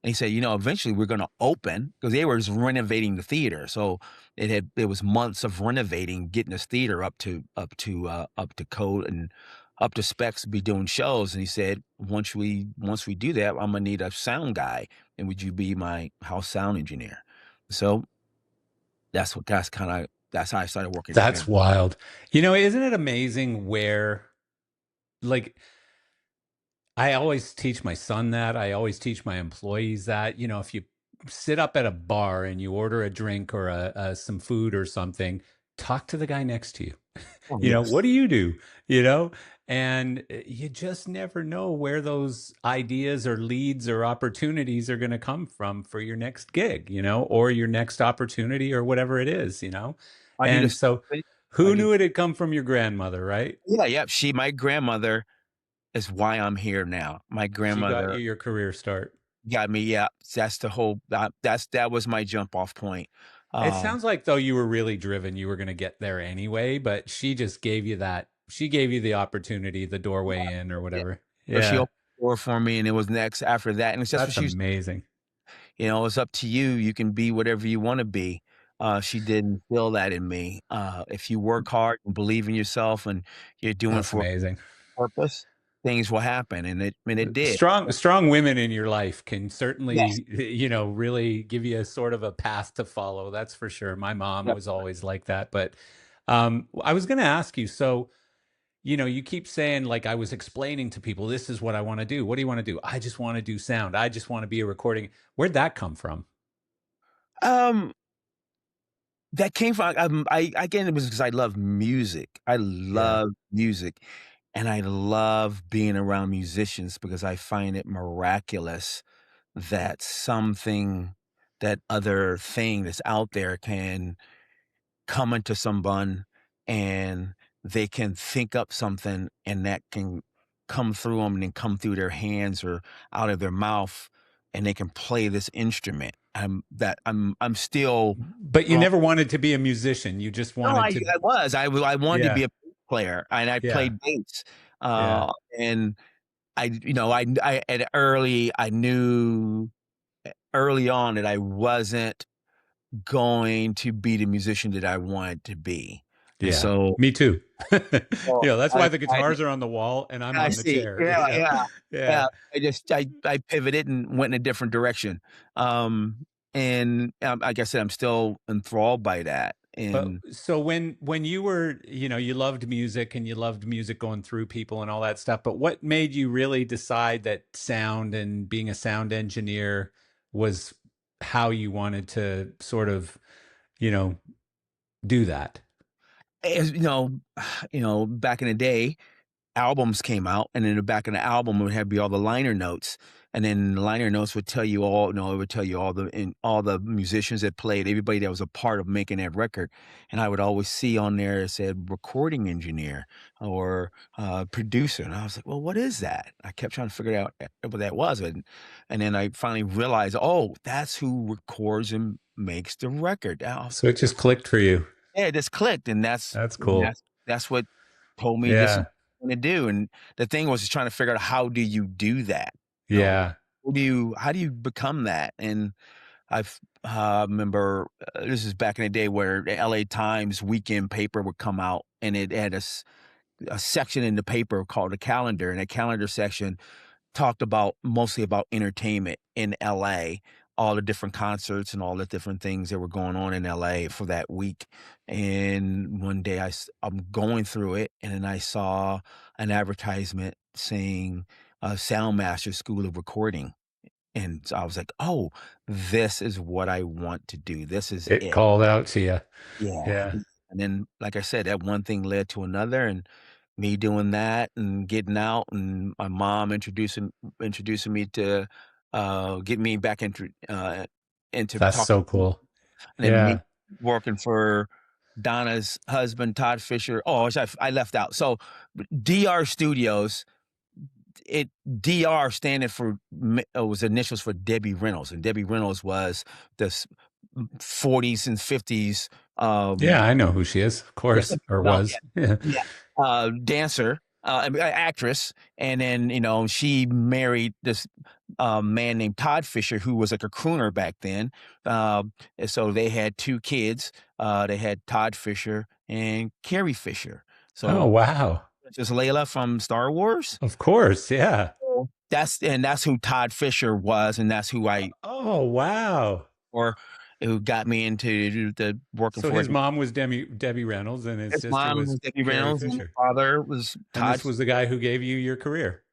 Speaker 1: And he said, eventually we're going to open because they were just renovating the theater. So it was months of renovating, getting this theater up to code and up to specs to be doing shows. And he said, once we do that, I'm gonna need a sound guy. And would you be my house sound engineer? So that's how I started working for
Speaker 2: That's
Speaker 1: him.
Speaker 2: wild. Isn't it amazing where, like, I always teach my son that. I always teach my employees that, if you sit up at a bar and you order a drink or some food or something, talk to the guy next to you.
Speaker 1: Oh, yes.
Speaker 2: What do you do? You know, and you just never know where those ideas or leads or opportunities are going to come from for your next gig, or your next opportunity or whatever it is.
Speaker 1: Are you the
Speaker 2: And
Speaker 1: same
Speaker 2: so,
Speaker 1: way?
Speaker 2: Who knew it had come from your grandmother, right?
Speaker 1: Yeah, yep. My grandmother is why I'm here now. My
Speaker 2: She got
Speaker 1: grandmother
Speaker 2: you your career start.
Speaker 1: got me. Yeah, that's the whole. That was my jump off point.
Speaker 2: It
Speaker 1: Um,
Speaker 2: sounds like though you were really driven, you were going to get there anyway, but she just gave you that. She gave you the opportunity, the doorway in or
Speaker 1: yeah.
Speaker 2: whatever.
Speaker 1: So she
Speaker 2: Yeah.
Speaker 1: opened the door for me, and it was next after that. And it's just what
Speaker 2: That's
Speaker 1: she was.
Speaker 2: amazing.
Speaker 1: It's up to you. You can be whatever you want to be. She didn't feel that in me. If you work hard and believe in yourself, and you're doing
Speaker 2: That's
Speaker 1: for a
Speaker 2: amazing.
Speaker 1: purpose, things will happen, and it did.
Speaker 2: Strong women in your life can
Speaker 1: Yes,
Speaker 2: certainly, really give you a sort of a path to follow. That's for sure. My mom was
Speaker 1: definitely.
Speaker 2: always like that. But I was going to ask you, so you keep saying, like, I was explaining to people, this is what I want to do. What do you want to do? I just want to do sound. I just want to be a recording. Where'd that come from?
Speaker 1: Um, that came from I again, it was because I love music. I
Speaker 2: Yeah.
Speaker 1: love music, and I love being around musicians because I find it miraculous that something that other thing that's out there can come into someone, and they can think up something, and that can come through them and then come through their hands or out of their mouth, and they can play this instrument. I'm still
Speaker 2: But you
Speaker 1: thrown.
Speaker 2: never wanted to be a musician. You just
Speaker 1: No,
Speaker 2: wanted to.
Speaker 1: I wanted to
Speaker 2: Yeah.
Speaker 1: be a bass player, and I
Speaker 2: Yeah.
Speaker 1: played bass,
Speaker 2: Yeah.
Speaker 1: and I knew early on that I wasn't going to be the musician that I wanted to be, and
Speaker 2: Yeah.
Speaker 1: so
Speaker 2: Me too.
Speaker 1: so
Speaker 2: That's
Speaker 1: I
Speaker 2: why the
Speaker 1: I
Speaker 2: guitars are on the wall and I'm
Speaker 1: I
Speaker 2: on the
Speaker 1: see.
Speaker 2: chair.
Speaker 1: Yeah,
Speaker 2: Yeah.
Speaker 1: yeah,
Speaker 2: Yeah.
Speaker 1: yeah. I pivoted and went in a different direction, and, like I said, I'm still enthralled by that,
Speaker 2: But
Speaker 1: and
Speaker 2: so when you were, you loved music and you loved music going through people and all that stuff, but what made you really decide that sound and being a sound engineer was how you wanted to sort of, you know, do that?
Speaker 1: as back in the day, albums came out, and in the back of the album would have be all the liner notes, and then the liner notes would tell you it would tell you all the musicians that played, everybody that was a part of making that record, and I would always see on there it said recording engineer or producer, and I was like, well, what is that? I kept trying to figure out what that was, and then I finally realized, oh, that's who records and makes the record.
Speaker 2: So it just clicked for you.
Speaker 1: Yeah, it just clicked, and
Speaker 2: That's cool.
Speaker 1: that's what told me this is
Speaker 2: Yeah.
Speaker 1: what I'm gonna do, and the thing was just trying to figure out how do you do that? You know,
Speaker 2: Yeah.
Speaker 1: how do you become that? And I've remember this is back in the day where the LA Times weekend paper would come out, and it had a section in the paper called a calendar, and a calendar section talked about mostly about entertainment in LA, all the different concerts and all the different things that were going on in LA for that week. And one day I'm going through it, and then I saw an advertisement saying Sound Master School of Recording. And so I was like, oh, this is what I want to do. This is
Speaker 2: It
Speaker 1: it.
Speaker 2: called out to you.
Speaker 1: Yeah.
Speaker 2: Yeah.
Speaker 1: And then, like I said, that one thing led to another, and me doing that and getting out, and my mom introducing me to get me back into
Speaker 2: That's
Speaker 1: talking,
Speaker 2: so cool.
Speaker 1: and then me
Speaker 2: Yeah.
Speaker 1: working for Donna's husband, Todd Fisher. Oh, I left out. So DR Studios, it DR standing for was initials for Debbie Reynolds, and Debbie Reynolds was the 40s and 50s.
Speaker 2: Yeah, I know who she is, of
Speaker 1: Yeah,
Speaker 2: course, or
Speaker 1: no,
Speaker 2: was. Yeah.
Speaker 1: yeah, dancer, I mean, actress, and then, she married this, man named Todd Fisher, who was like a crooner back then, and so they had 2 kids, they had Todd Fisher and Carrie Fisher.
Speaker 2: Oh,
Speaker 1: So,
Speaker 2: wow.
Speaker 1: Princess Leila from Star Wars,
Speaker 2: Of course, yeah.
Speaker 1: that's who Todd Fisher was, and that's who I
Speaker 2: Oh, wow.
Speaker 1: or who got me into the working
Speaker 2: So
Speaker 1: for
Speaker 2: his
Speaker 1: it.
Speaker 2: mom was Debbie Reynolds and his
Speaker 1: His
Speaker 2: sister
Speaker 1: mom
Speaker 2: was
Speaker 1: was Debbie
Speaker 2: Carrie
Speaker 1: Reynolds, and his
Speaker 2: Fisher.
Speaker 1: father was
Speaker 2: And
Speaker 1: Todd
Speaker 2: this was the guy who gave you your career.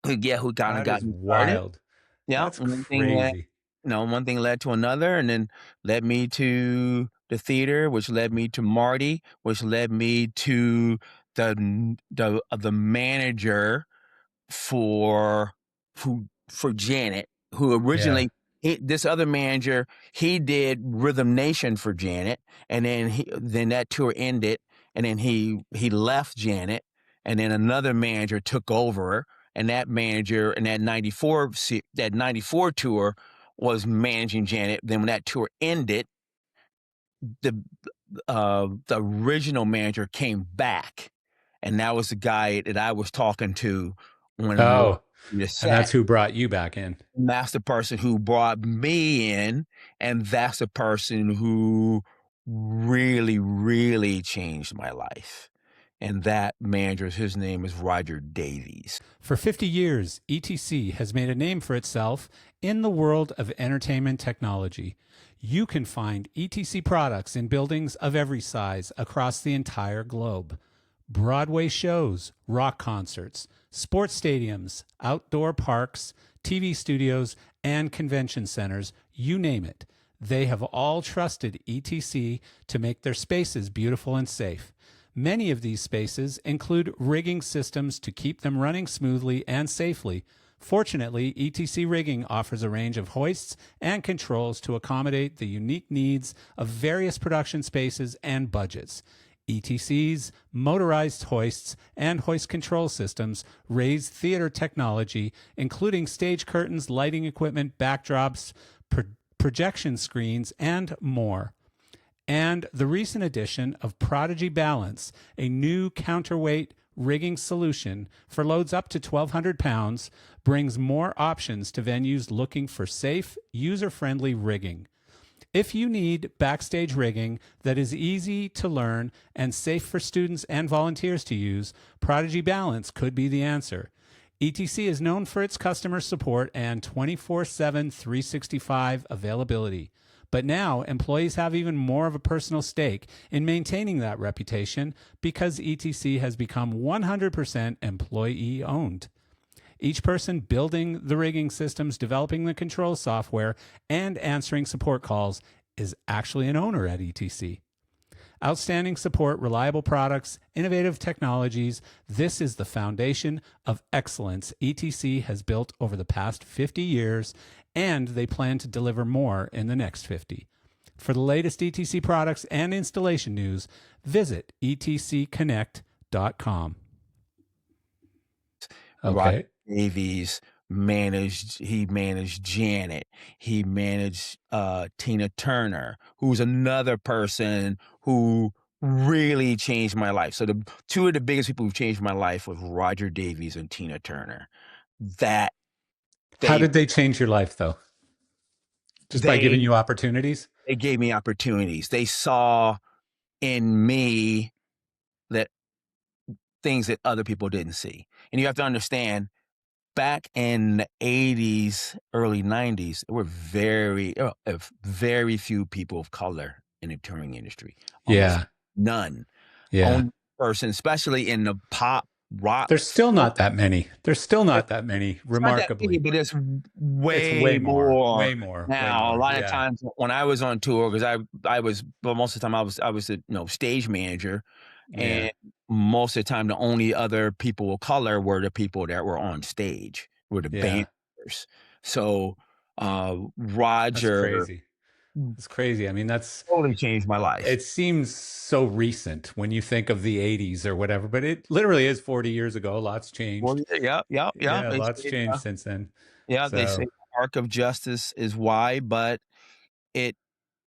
Speaker 1: who kinda
Speaker 2: That
Speaker 1: got
Speaker 2: is
Speaker 1: me started.
Speaker 2: wild.
Speaker 1: Yeah,
Speaker 2: That's crazy.
Speaker 1: one thing led to another, and then led me to the theater, which led me to Marty, which led me to the manager for for Janet, who
Speaker 2: Yeah.
Speaker 1: originally this other manager, he did Rhythm Nation for Janet, and then that tour ended, and then he left Janet, and then another manager took over, and that manager and that 94 tour was managing Janet. Then when that tour ended, the original manager came back, and that was the guy that I was talking to when we were
Speaker 2: Oh,
Speaker 1: in the
Speaker 2: and
Speaker 1: set.
Speaker 2: that's who brought you back in.
Speaker 1: And that's the person who brought me in, and that's the person who really, really changed my life. And that manager, his name is Roger Davies.
Speaker 2: For 50 years, ETC has made a name for itself in the world of entertainment technology. You can find ETC products in buildings of every size across the entire globe. Broadway shows, rock concerts, sports stadiums, outdoor parks, TV studios, and convention centers, you name it. They have all trusted ETC to make their spaces beautiful and safe. Many of these spaces include rigging systems to keep them running smoothly and safely. Fortunately, ETC Rigging offers a range of hoists and controls to accommodate the unique needs of various production spaces and budgets. ETC's motorized hoists and hoist control systems raise theater technology, including stage curtains, lighting equipment, backdrops, projection screens, and more. And the recent addition of Prodigy Balance, a new counterweight rigging solution for loads up to 1,200 pounds, brings more options to venues looking for safe, user-friendly rigging. If you need backstage rigging that is easy to learn and safe for students and volunteers to use, Prodigy Balance could be the answer. ETC is known for its customer support and 24/7, 365 availability. But now, employees have even more of a personal stake in maintaining that reputation because ETC has become 100% employee owned. Each person building the rigging systems, developing the control software, and answering support calls is actually an owner at ETC. Outstanding support, reliable products, innovative technologies. This is the foundation of excellence ETC has built over the past 50 years, and they plan to deliver more in the next 50. For the latest ETC products and installation news, visit etcconnect.com.
Speaker 1: Roger
Speaker 2: Okay.
Speaker 1: Davies he managed Janet. He managed Tina Turner, who's another person who really changed my life. So the two of the biggest people who changed my life was Roger Davies and Tina Turner. That
Speaker 2: How
Speaker 1: they
Speaker 2: did they change your life, though? Just by giving
Speaker 1: they
Speaker 2: you opportunities?
Speaker 1: they gave me opportunities. They saw in me that things that other people didn't see. And you have to understand, back in the 80s, early 90s, there were very few people of color in the touring industry. Almost
Speaker 2: Yeah.
Speaker 1: none.
Speaker 2: Yeah.
Speaker 1: Only person, especially in the pop rock
Speaker 2: There's still
Speaker 1: field.
Speaker 2: not that many. There's still not that many,
Speaker 1: It's not that many,
Speaker 2: remarkably.
Speaker 1: but it's
Speaker 2: It's
Speaker 1: way more
Speaker 2: way more, way
Speaker 1: now. A
Speaker 2: more.
Speaker 1: lot of
Speaker 2: Yeah.
Speaker 1: times when I was on tour, because I was, well, most of the time I was a stage manager,
Speaker 2: Yeah.
Speaker 1: and most of the time the only other people of color were the people that were on stage, were the
Speaker 2: Yeah.
Speaker 1: banders. So
Speaker 2: That's
Speaker 1: Roger
Speaker 2: crazy. That's crazy. I mean,
Speaker 1: totally changed my life.
Speaker 2: it seems so recent when you think of the 80s or whatever, but it literally is 40 years ago. Lots
Speaker 1: Well,
Speaker 2: changed.
Speaker 1: yeah.
Speaker 2: Yeah, lots changed since then.
Speaker 1: They say
Speaker 2: So,
Speaker 1: the arc of justice is wide, but it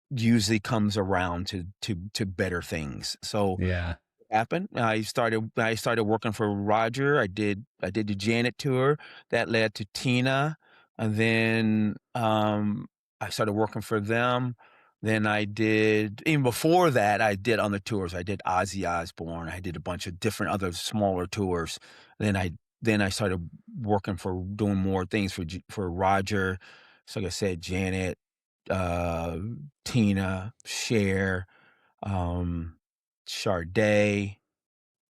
Speaker 1: usually comes around to better things. So
Speaker 2: yeah.
Speaker 1: happened. I started working for Roger. I did the Janet tour that led to Tina, and then I started working for them. Then I did, even before that, I did on the tours. I did Ozzy Osbourne. I did a bunch of different other smaller tours. Then I started working for doing more things for Roger. So like I said, Janet, uh, Tina, Cher, um, Sade,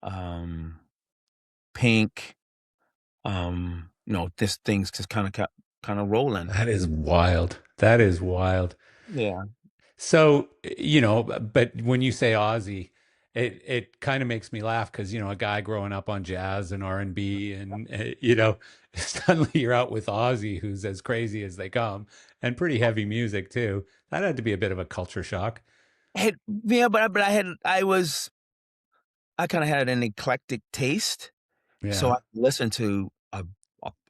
Speaker 1: um, Pink, this thing's just kind of rolling.
Speaker 2: That is wild. That is wild.
Speaker 1: Yeah.
Speaker 2: So, but when you say Ozzy, it kind of makes me laugh because, a guy growing up on jazz and R&B and, suddenly you're out with Ozzy, who's as crazy as they come and pretty heavy music too. That had to be a bit of a culture shock.
Speaker 1: Yeah, but I was I kinda had an eclectic taste, so
Speaker 2: Yeah.
Speaker 1: I listened to a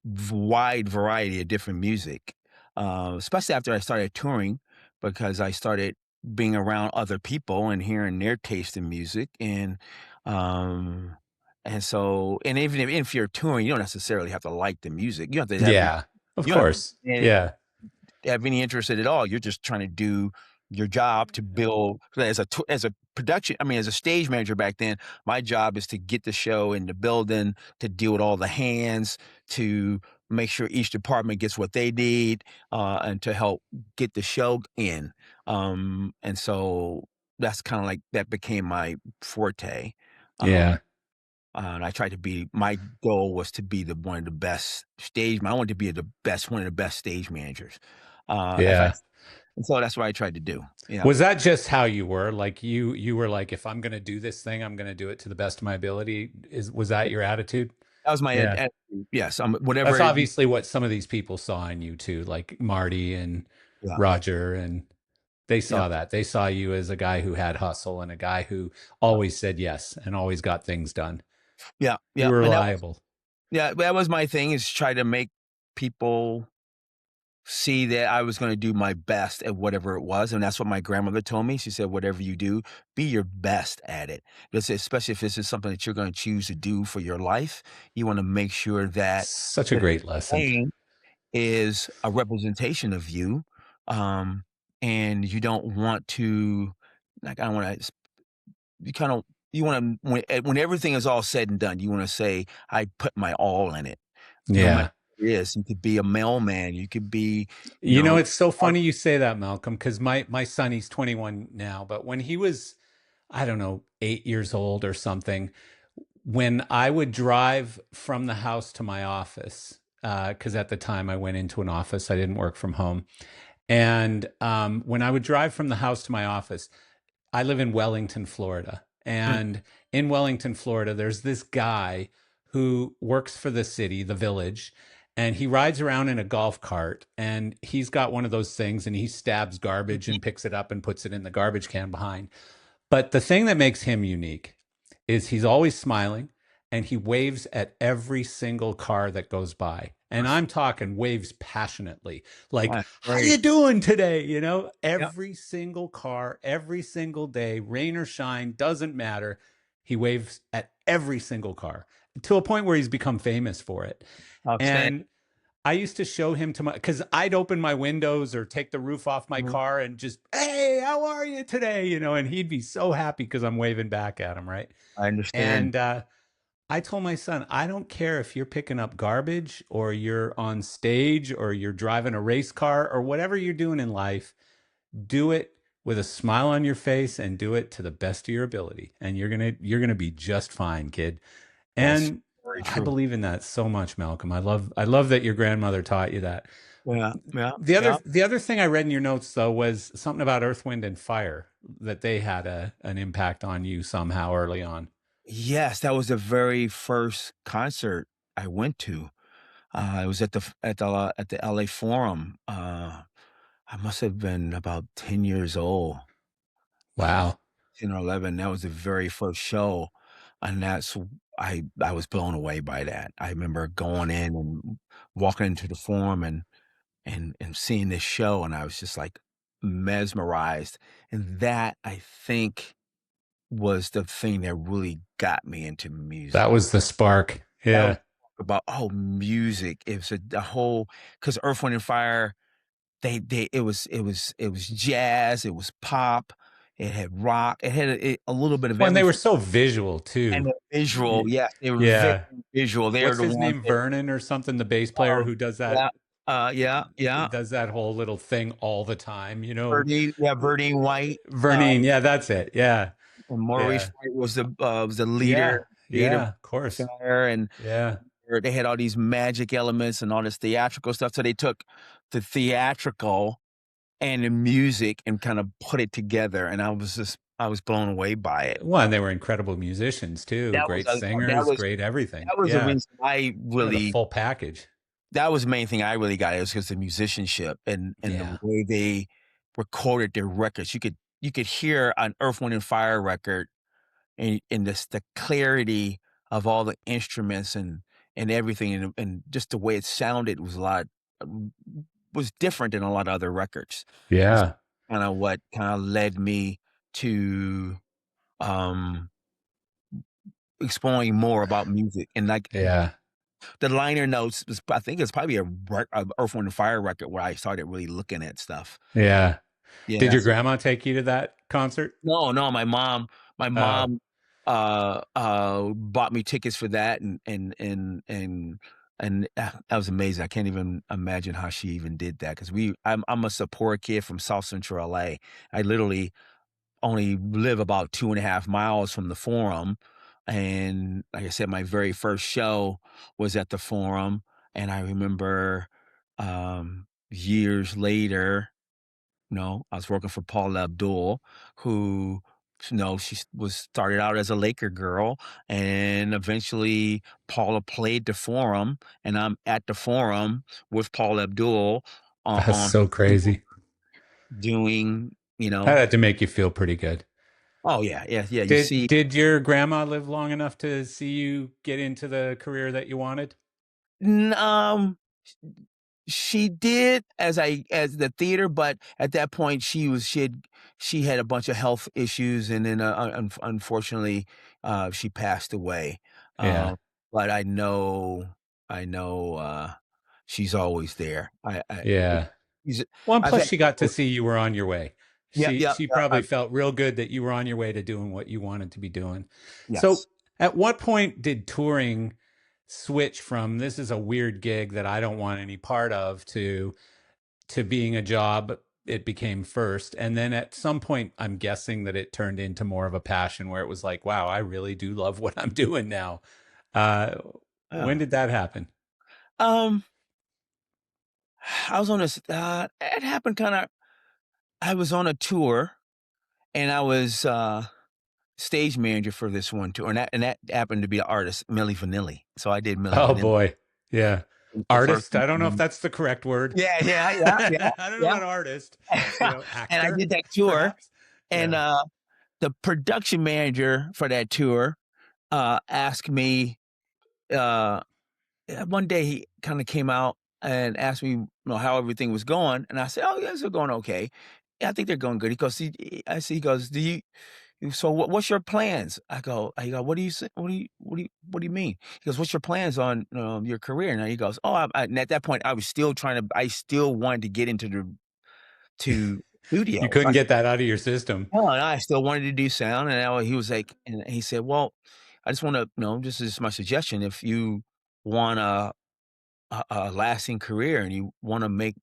Speaker 1: wide variety of different music, especially after I started touring, because I started being around other people and hearing their taste in music, um, and even if you're touring, you don't necessarily have to like the music. You have to have
Speaker 2: Yeah. Of
Speaker 1: you don't
Speaker 2: course.
Speaker 1: have
Speaker 2: Yeah.
Speaker 1: have any interest in it at all. You're just trying to do your job to build as a production. I mean, as a stage manager back then, my job is to get the show in the building, to deal with all the hands, to make sure each department gets what they need, and to help get the show in. And so that's kind of like that became my forte.
Speaker 2: Yeah.
Speaker 1: And I tried to be my goal was to be the one of the best I wanted to be the best one of the best stage managers. If I
Speaker 2: Yeah.
Speaker 1: and so that's what I tried to do. Yeah.
Speaker 2: Was that just how you were? Like you were like, if I'm gonna do this thing, I'm gonna do it to the best of my ability. Was that your attitude?
Speaker 1: That was my
Speaker 2: Yeah.
Speaker 1: attitude. Yes,
Speaker 2: That's
Speaker 1: whatever it
Speaker 2: obviously what some of these people saw in you too, like Marty and
Speaker 1: yeah,
Speaker 2: Roger, and they
Speaker 1: yeah,
Speaker 2: saw that. They saw you as a guy who had hustle and a guy who always said yes and always got things done.
Speaker 1: yeah,
Speaker 2: You
Speaker 1: yeah,
Speaker 2: were
Speaker 1: and
Speaker 2: reliable.
Speaker 1: that was my thing is try to make people see that I was gonna do my best at whatever it was, and that's what my grandmother told me. She said, "Whatever you do, be your best at it." Because especially if this is something that you're gonna choose to do for your life, you wanna make sure that
Speaker 2: Such a
Speaker 1: what
Speaker 2: great
Speaker 1: you're
Speaker 2: lesson.
Speaker 1: saying is a representation of you, um, and you don't want to like, I don't wanna you kinda you wanna when everything is all said and done, you wanna say, "I put my all in it." No matter
Speaker 2: Yeah.
Speaker 1: what it is. You could be a mailman, you could be, you
Speaker 2: You know,
Speaker 1: know,
Speaker 2: it's so funny you say that, Malcolm, because my son, he's 21 now, but when he was, I don't know, 8 years old or something, when I would drive from the house to my office, because at the time I went into an office, I didn't work from home. And when I would drive from the house to my office, I live in Wellington, Florida.
Speaker 1: mm,
Speaker 2: And in Wellington, Florida, there's this guy who works for the city, the village, and he rides around in a golf cart and he's got one of those things and he stabs garbage and picks it up and puts it in the garbage can behind. But the thing that makes him unique is he's always smiling and he waves at every single car that goes by. And I'm talking waves passionately, like,
Speaker 1: that's
Speaker 2: how you
Speaker 1: great.
Speaker 2: doing today? You know,
Speaker 1: Yep.
Speaker 2: every single car, every single day, rain or shine, doesn't matter. He waves at every single car to a point where he's become famous for it.
Speaker 1: Outstanding.
Speaker 2: And I used to show him to my, because I'd open my windows or take the roof off my
Speaker 1: Mhm.
Speaker 2: car and just, hey, how are you today? You know, and he'd be so happy because I'm waving back at him, right?
Speaker 1: I understand.
Speaker 2: And I told my son, I don't care if you're picking up garbage or you're on stage or you're driving a race car or whatever you're doing in life, do it with a smile on your face and do it to the best of your ability. And you're gonna be just fine, kid.
Speaker 1: That's
Speaker 2: And
Speaker 1: very
Speaker 2: I
Speaker 1: true.
Speaker 2: believe in that so much, Malcolm. I love that your grandmother taught you that.
Speaker 1: Yeah, yeah,
Speaker 2: The other
Speaker 1: yeah.
Speaker 2: the other thing I read in your notes though was something about Earth, Wind, and Fire, that they had an impact on you somehow early on.
Speaker 1: Yes, that was the very first concert I went to. It was at the LA Forum. I must have been about 10 years old, uh,
Speaker 2: Wow.
Speaker 1: 10 or 11. That was the very first show, and I was blown away by that. I remember going in and walking into the Forum and seeing this show, and I was just, like, mesmerized, and that, I think, was the thing that really got me into
Speaker 2: That
Speaker 1: music.
Speaker 2: was the spark.
Speaker 1: That was
Speaker 2: Yeah.
Speaker 1: about, oh, music. It was a whole because Earth, Wind& and Fire, they it was jazz, it was pop, it had rock, it had a little bit of
Speaker 2: Well, and they were
Speaker 1: everything,
Speaker 2: so visual
Speaker 1: and
Speaker 2: too.
Speaker 1: the visual,
Speaker 2: Y-
Speaker 1: yes, they were very
Speaker 2: Yeah.
Speaker 1: visual. They are
Speaker 2: What's
Speaker 1: the
Speaker 2: his
Speaker 1: ones
Speaker 2: name?
Speaker 1: that
Speaker 2: Vernon or something, the bass player who does that,
Speaker 1: yeah, yeah, yeah.
Speaker 2: does that whole little thing all the time, you know.
Speaker 1: Birdie White,
Speaker 2: Vernon, yeah, that's it. Yeah.
Speaker 1: and Maurice
Speaker 2: Yeah.
Speaker 1: White was the
Speaker 2: Yeah.
Speaker 1: leader
Speaker 2: Yeah, of course.
Speaker 1: singer, and
Speaker 2: Yeah.
Speaker 1: they had all these magic elements and all this theatrical stuff, so they took the theatrical and the music and kind of put it together, and I was blown away by it.
Speaker 2: Well, and they were incredible musicians too,
Speaker 1: That was
Speaker 2: great
Speaker 1: a that
Speaker 2: singers,
Speaker 1: was
Speaker 2: great everything.
Speaker 1: that was the
Speaker 2: Yeah.
Speaker 1: reason I
Speaker 2: They were the
Speaker 1: really
Speaker 2: full package.
Speaker 1: that was the main thing I really got is because the musicianship and the
Speaker 2: Yeah.
Speaker 1: way they recorded their records. You could hear an Earth, Wind& and Fire record and just the clarity of all the instruments and everything, and just the way it sounded was a lot um, was different than a lot of other records. Is
Speaker 2: Yeah.
Speaker 1: kinda what kinda led me to, um, exploring more about music, and, like,
Speaker 2: Yeah.
Speaker 1: the liner notes was I think it's probably a Earth, Wind& and Fire record where I started really looking at stuff.
Speaker 2: Yeah. Did your
Speaker 1: Yes.
Speaker 2: grandma take you to that concert?
Speaker 1: No, no, my
Speaker 2: Oh,
Speaker 1: mom, bought me tickets for that, that was amazing. I can't even imagine how she even did that, 'cause I'm a support kid from South Central LA. I literally only live about 2.5 miles from the Forum, and like I said, my very first show was at the Forum, and I remember, years later, I was working for Paula Abdul, who, she was started out as a Laker girl, and eventually Paula played the Forum, and I'm at the Forum with Paula Abdul
Speaker 2: that's
Speaker 1: on
Speaker 2: so crazy.
Speaker 1: doing,
Speaker 2: That had to make you feel pretty good.
Speaker 1: oh yeah, yeah, yeah. You
Speaker 2: Did
Speaker 1: see,
Speaker 2: did your grandma live long enough to see you get into the career that you wanted?
Speaker 1: N she did as the theater, but at that point she had a bunch of health issues, and then, unfortunately, she passed away.
Speaker 2: Yeah.
Speaker 1: Um, but I know, she's always there.
Speaker 2: Yeah.
Speaker 1: She's
Speaker 2: Well, and
Speaker 1: I've
Speaker 2: plus
Speaker 1: had
Speaker 2: she got to see you were on your way.
Speaker 1: Yep,
Speaker 2: She
Speaker 1: yep,
Speaker 2: she
Speaker 1: yep,
Speaker 2: probably felt real good that you were on your way to doing what you wanted to be doing. So,
Speaker 1: yes.
Speaker 2: at what point did touring switch from this is a weird gig that I don't want any part of to being a job it became first, and then at some point I'm guessing that it turned into more of a passion where it was like, wow, I really do love what I'm doing now. Uh when
Speaker 1: Yeah.
Speaker 2: did that happen?
Speaker 1: Um, I was on this, it happened kinda I was on a tour, and I was, stage manager for this one tour, and that happened to be an artist, Milli Vanilli. So I did Milli
Speaker 2: Oh
Speaker 1: Vanilli
Speaker 2: boy. Yeah.
Speaker 1: the first
Speaker 2: Artist, I don't know if
Speaker 1: one.
Speaker 2: that's the correct word.
Speaker 1: Yeah, yeah, yeah, yeah,
Speaker 2: I don't know about artist,
Speaker 1: yeah. And I
Speaker 2: actor
Speaker 1: did that tour,
Speaker 2: perhaps.
Speaker 1: and,
Speaker 2: Yeah.
Speaker 1: the production manager for that tour, asked me, uh one day he kinda came out and asked me, how everything was going, and I said, "Oh, yes, they're going okay. Yeah, I think they're going good." He goes, I see, he goes, "Do you so what's your plans?" I go, "What do you say? What do you mean?" He goes, "What's your plans on, your career?" And he goes, "Oh," and at that point, I still wanted to get into the to
Speaker 2: You
Speaker 1: studio.
Speaker 2: couldn't get that out of your system.
Speaker 1: No, and I still wanted to do sound, and he was like, and he said, "Well, I just wanna, this is my suggestion. If you want a lasting career and you wanna make,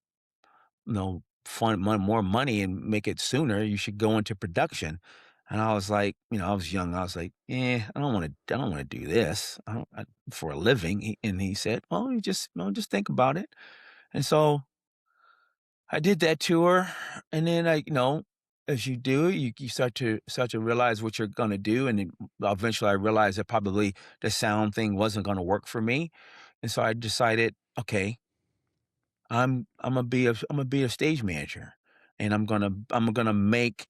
Speaker 1: fun more money and make it sooner, you should go into production." And I was like, I was young. I was like, I don't wanna do this. I don't for a living." And he said, "Well, you just, just think about it." And so I did that tour, and then as you do it, you start to realize what you're gonna do, and then eventually I realized that probably the sound thing wasn't gonna work for me, and so I decided, okay, I'm gonna be a stage manager, and I'm gonna make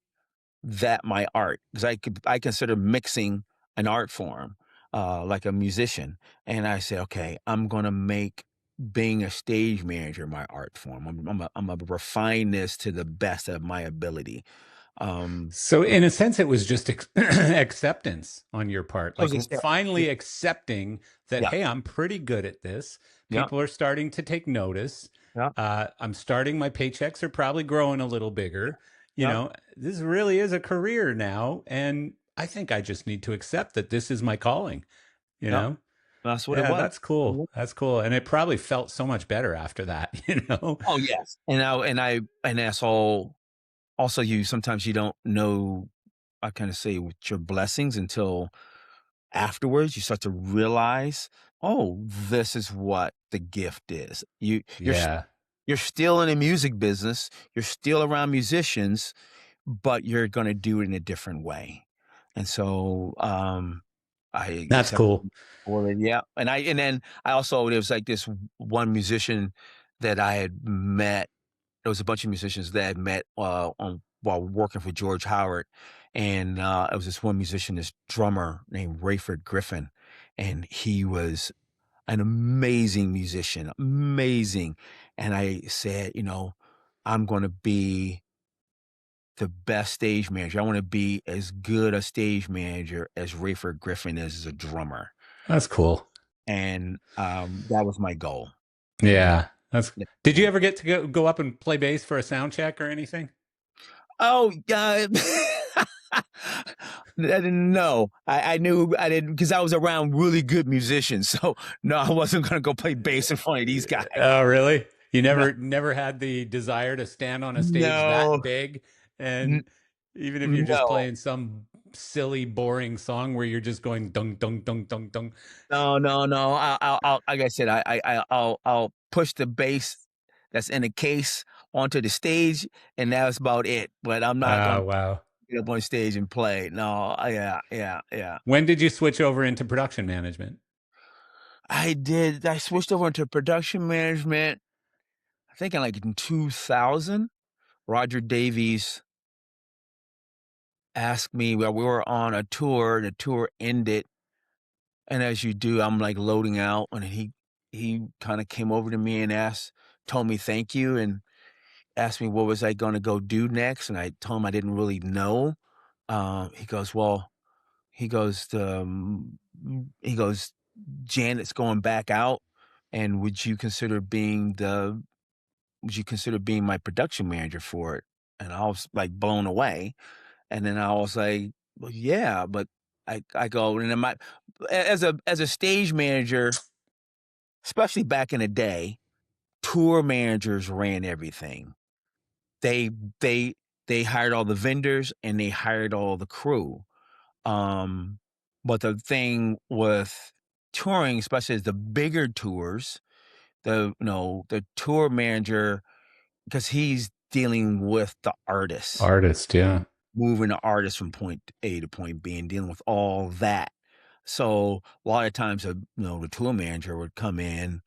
Speaker 1: that my art, because I consider mixing an art form, like a musician, and I say, "Okay, I'm gonna make being a stage manager my art form. I'm a refine this to the best of my ability." Um,
Speaker 2: So in a sense, it was just acceptance on your part,
Speaker 1: I was
Speaker 2: like
Speaker 1: just
Speaker 2: finally accepting that,
Speaker 1: yeah,
Speaker 2: hey, I'm pretty good at this.
Speaker 1: yeah,
Speaker 2: People are starting to take notice.
Speaker 1: yeah,
Speaker 2: I'm starting, my paychecks are probably growing a little bigger. You
Speaker 1: yeah,
Speaker 2: know, this really is a career now. And I think I just need to accept that this is my calling, you
Speaker 1: yeah.
Speaker 2: know?
Speaker 1: That's what it
Speaker 2: Yeah,
Speaker 1: was.
Speaker 2: that's cool. That's cool. And it probably felt so much better after that, you know?
Speaker 1: Oh, yes. And that's all. Also, you sometimes you don't know, I kinda say, with your blessings until afterwards. You start to realize, "Oh, this is what the gift is."
Speaker 2: Yeah.
Speaker 1: You're still in the music business, you're still around musicians, but you're gonna do it in a different way. And so, I
Speaker 2: That's
Speaker 1: accepted
Speaker 2: cool.
Speaker 1: for it, yeah, and then I also there was, like, this one musician that I had met. There was a bunch of musicians that I met, on while working for George Howard, and it was this one musician, this drummer named Rayford Griffin, and he was an amazing musician, amazing. And I said, I'm going to be the best stage manager. I want to be as good a stage manager as Rayford Griffin is as a drummer.
Speaker 2: That's cool.
Speaker 1: And that was my goal. And
Speaker 2: Yeah. That's Did you ever get to go up and play bass for a sound check or anything?
Speaker 1: oh, yeah. I didn't know. I knew I didn't because I was around really good musicians. So no, I wasn't going to go play bass in front of these guys.
Speaker 2: Oh, really? You
Speaker 1: No,
Speaker 2: never had the desire to stand on a stage that
Speaker 1: no,
Speaker 2: big,
Speaker 1: n-
Speaker 2: and even if you're just
Speaker 1: no,
Speaker 2: playing some silly, boring song where you're just going dunk, dunk, dunk, dunk, dunk.
Speaker 1: no, no, no. Like I said, I'll push the bass that's in a case onto the stage, and that's about it. But I'm not going
Speaker 2: Oh,
Speaker 1: to
Speaker 2: wow.
Speaker 1: get up on stage and play. No, yeah, yeah, yeah.
Speaker 2: When did you switch over into production management?
Speaker 1: I did. I switched over into production management. I think in 2000. Roger Davies asked me. Well, we were on a tour. The tour ended, and as you do, I'm like loading out, and he kind of came over to me and told me thank you, and asked me what was I going to go do next, and I told him I didn't really know. He goes, well, he goes, he goes, Janet's going back out, and would you consider being my production manager for it? And I was like blown away. And then I was like, well, yeah, but I go, and then as a stage manager, especially back in the day, tour managers ran everything. They they they hired all the vendors and they hired all the crew. Um, but the thing with touring, especially as the bigger tours, the tour manager, because he's dealing with the artists,
Speaker 2: Artist, yeah.
Speaker 1: moving the artist from point A to point B and dealing with all that. So a lot of times, the tour manager would come in,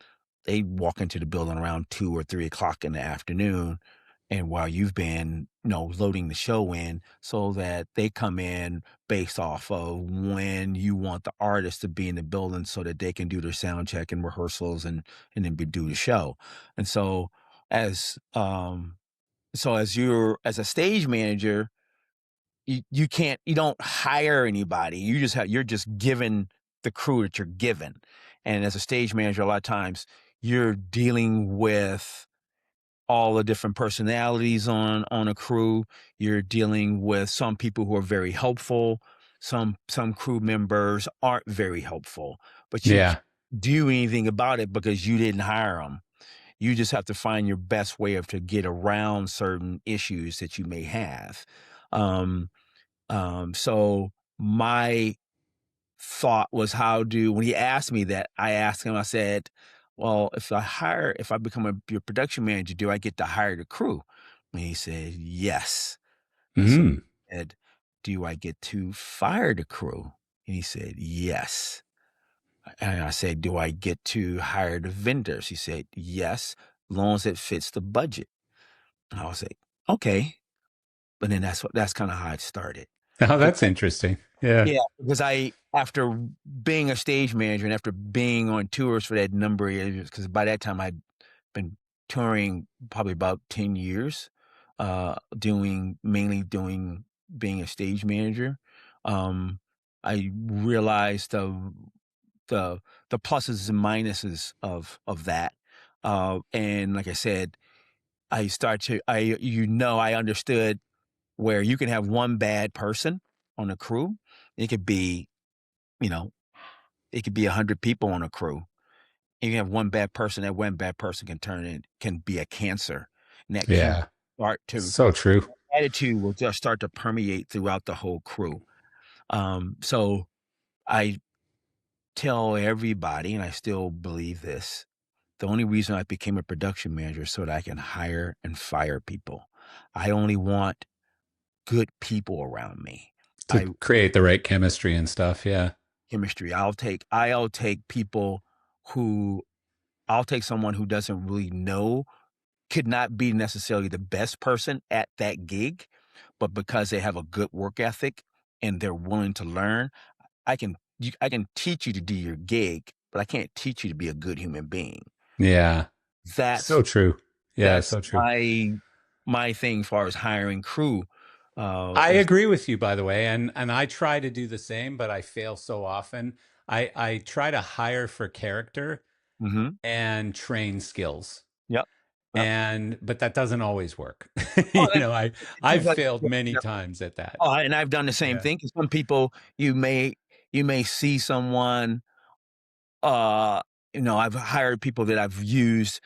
Speaker 1: they walk into the building around 2 or 3 o'clock in the afternoon. And while you've been, loading the show in so that they come in based off of when you want the artist to be in the building so that they can do their sound check and rehearsals and then do the show. And as, um, as a stage manager, you don't hire anybody. You're just given the crew that you're given. And as a stage manager, a lot of times you're dealing with all the different personalities on a crew. You're dealing with some people who are very helpful. Some crew members aren't very helpful, but you
Speaker 2: Yeah.
Speaker 1: can't do anything about it because you didn't hire them. You just have to find your best way to get around certain issues that you may have. Um, so my thought was when he asked me that, I asked him, I said, well, if I become your production manager, do I get to hire the crew? And he said, yes. And so
Speaker 2: Mm.
Speaker 1: I said, do I get to fire the crew? And he said, yes. And I said, do I get to hire the vendors? He said, yes, as long as it fits the budget. And I was like, okay. But then that's kind of how it started.
Speaker 2: Oh, that's interesting. Yeah.
Speaker 1: Yeah, because after being a stage manager and after being on tours for that number of years, because by that time I'd been touring probably about 10 years, mainly doing being a stage manager. I realized the the pluses and minuses of that. And like I said, I understood where you can have one bad person on a crew. It could be, you know, it could be 100 people on a crew. And you have one bad person, that one bad person can be a cancer. And that can
Speaker 2: Yeah.
Speaker 1: start to
Speaker 2: So true.
Speaker 1: attitude will just start to permeate throughout the whole crew. So I tell everybody, and I still believe this, the only reason I became a production manager is so that I can hire and fire people. I only want good people around me.
Speaker 2: To
Speaker 1: I
Speaker 2: create the right chemistry and stuff. Yeah.
Speaker 1: chemistry. I'll take people who I'll take someone who could not be necessarily the best person at that gig, but because they have a good work ethic and they're willing to learn, I can teach you to do your gig, but I can't teach you to be a good human being.
Speaker 2: Yeah.
Speaker 1: That's
Speaker 2: So true. Yeah,
Speaker 1: that's
Speaker 2: so true.
Speaker 1: my thing as far as hiring crew.
Speaker 2: I
Speaker 1: Is
Speaker 2: agree with you, by the way, and I try to do the same, but I fail so often. I try to hire for character
Speaker 1: Mhm.
Speaker 2: and train skills.
Speaker 1: Yep. Yep.
Speaker 2: And but that doesn't always work.
Speaker 1: Oh,
Speaker 2: You know,
Speaker 1: it seems
Speaker 2: I've
Speaker 1: like
Speaker 2: failed many times at that.
Speaker 1: oh, and I've done the same
Speaker 2: Yeah.
Speaker 1: thing. 'Cause some people, you may see someone, uh, I've hired people that I've used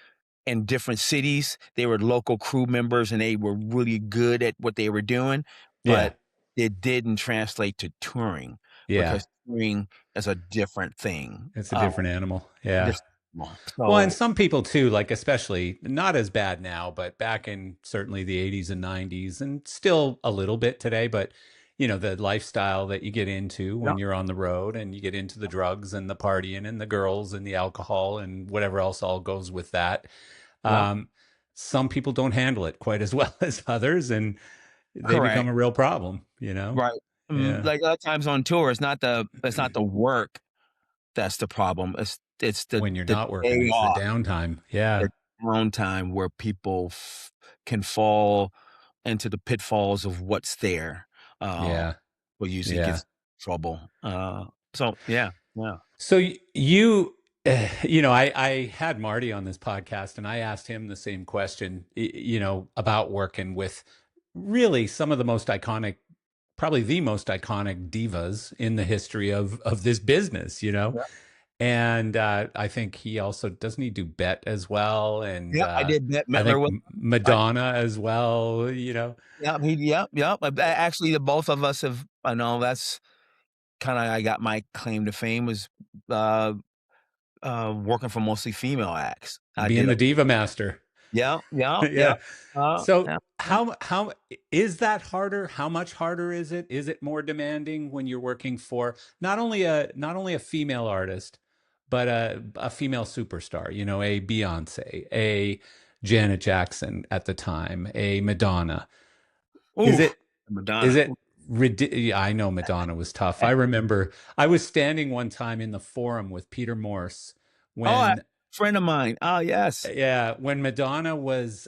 Speaker 1: in different cities. They were local crew members, and they were really good at what they were doing,
Speaker 2: Yeah.
Speaker 1: but it didn't translate to touring
Speaker 2: Yeah.
Speaker 1: because touring is a different thing,
Speaker 2: It's a different animal. Yeah.
Speaker 1: just
Speaker 2: Well, and
Speaker 1: so
Speaker 2: some people too, like especially not as bad now, but back in certainly the 80s and 90s, and still a little bit today, but the lifestyle that you get into
Speaker 1: yeah,
Speaker 2: when you're on the road and you get into the drugs and the partying and the girls and the alcohol and whatever else all goes with that.
Speaker 1: yeah,
Speaker 2: Um, some people don't handle it quite as well as others, and they become
Speaker 1: correct,
Speaker 2: a real problem.
Speaker 1: right.
Speaker 2: Yeah.
Speaker 1: Like, other times on tour, it's not the work that's the problem. It's
Speaker 2: When you're
Speaker 1: the
Speaker 2: not
Speaker 1: day
Speaker 2: working, it's the
Speaker 1: off,
Speaker 2: downtime. Yeah.
Speaker 1: the downtime where people can fall into the pitfalls of what's there, uh,
Speaker 2: Yeah.
Speaker 1: what usually
Speaker 2: Yeah.
Speaker 1: gets trouble. So yeah, yeah,
Speaker 2: So you, I had Marty on this podcast, and I asked him the same question, about working with really some of the most iconic, probably the most iconic divas in the history of this business.
Speaker 1: yeah,
Speaker 2: And I think he also doesn't he do Bet as well, and
Speaker 1: yeah. I did met
Speaker 2: I
Speaker 1: met her
Speaker 2: think
Speaker 1: with. I,
Speaker 2: Madonna as well.
Speaker 1: yeah, yep. Actually, the both of us have. I know that's kind of I got my claim to fame was uh, working for mostly female acts. I
Speaker 2: Being
Speaker 1: did.
Speaker 2: the diva master.
Speaker 1: Yeah, yeah, yeah.
Speaker 2: Yeah. So
Speaker 1: Yeah. Yeah.
Speaker 2: how is that harder? How much harder is it? Is it more demanding when you're working for not only a female artist, but a female superstar, a Beyonce, a Janet Jackson at the time, a Madonna. Is
Speaker 1: Oof,
Speaker 2: it is
Speaker 1: Madonna.
Speaker 2: it ridiculous? I know Madonna was tough. I remember I was standing one time in the forum with Peter Morse
Speaker 1: Oh, a
Speaker 2: when
Speaker 1: friend of mine. Oh, yes.
Speaker 2: yeah, when Madonna was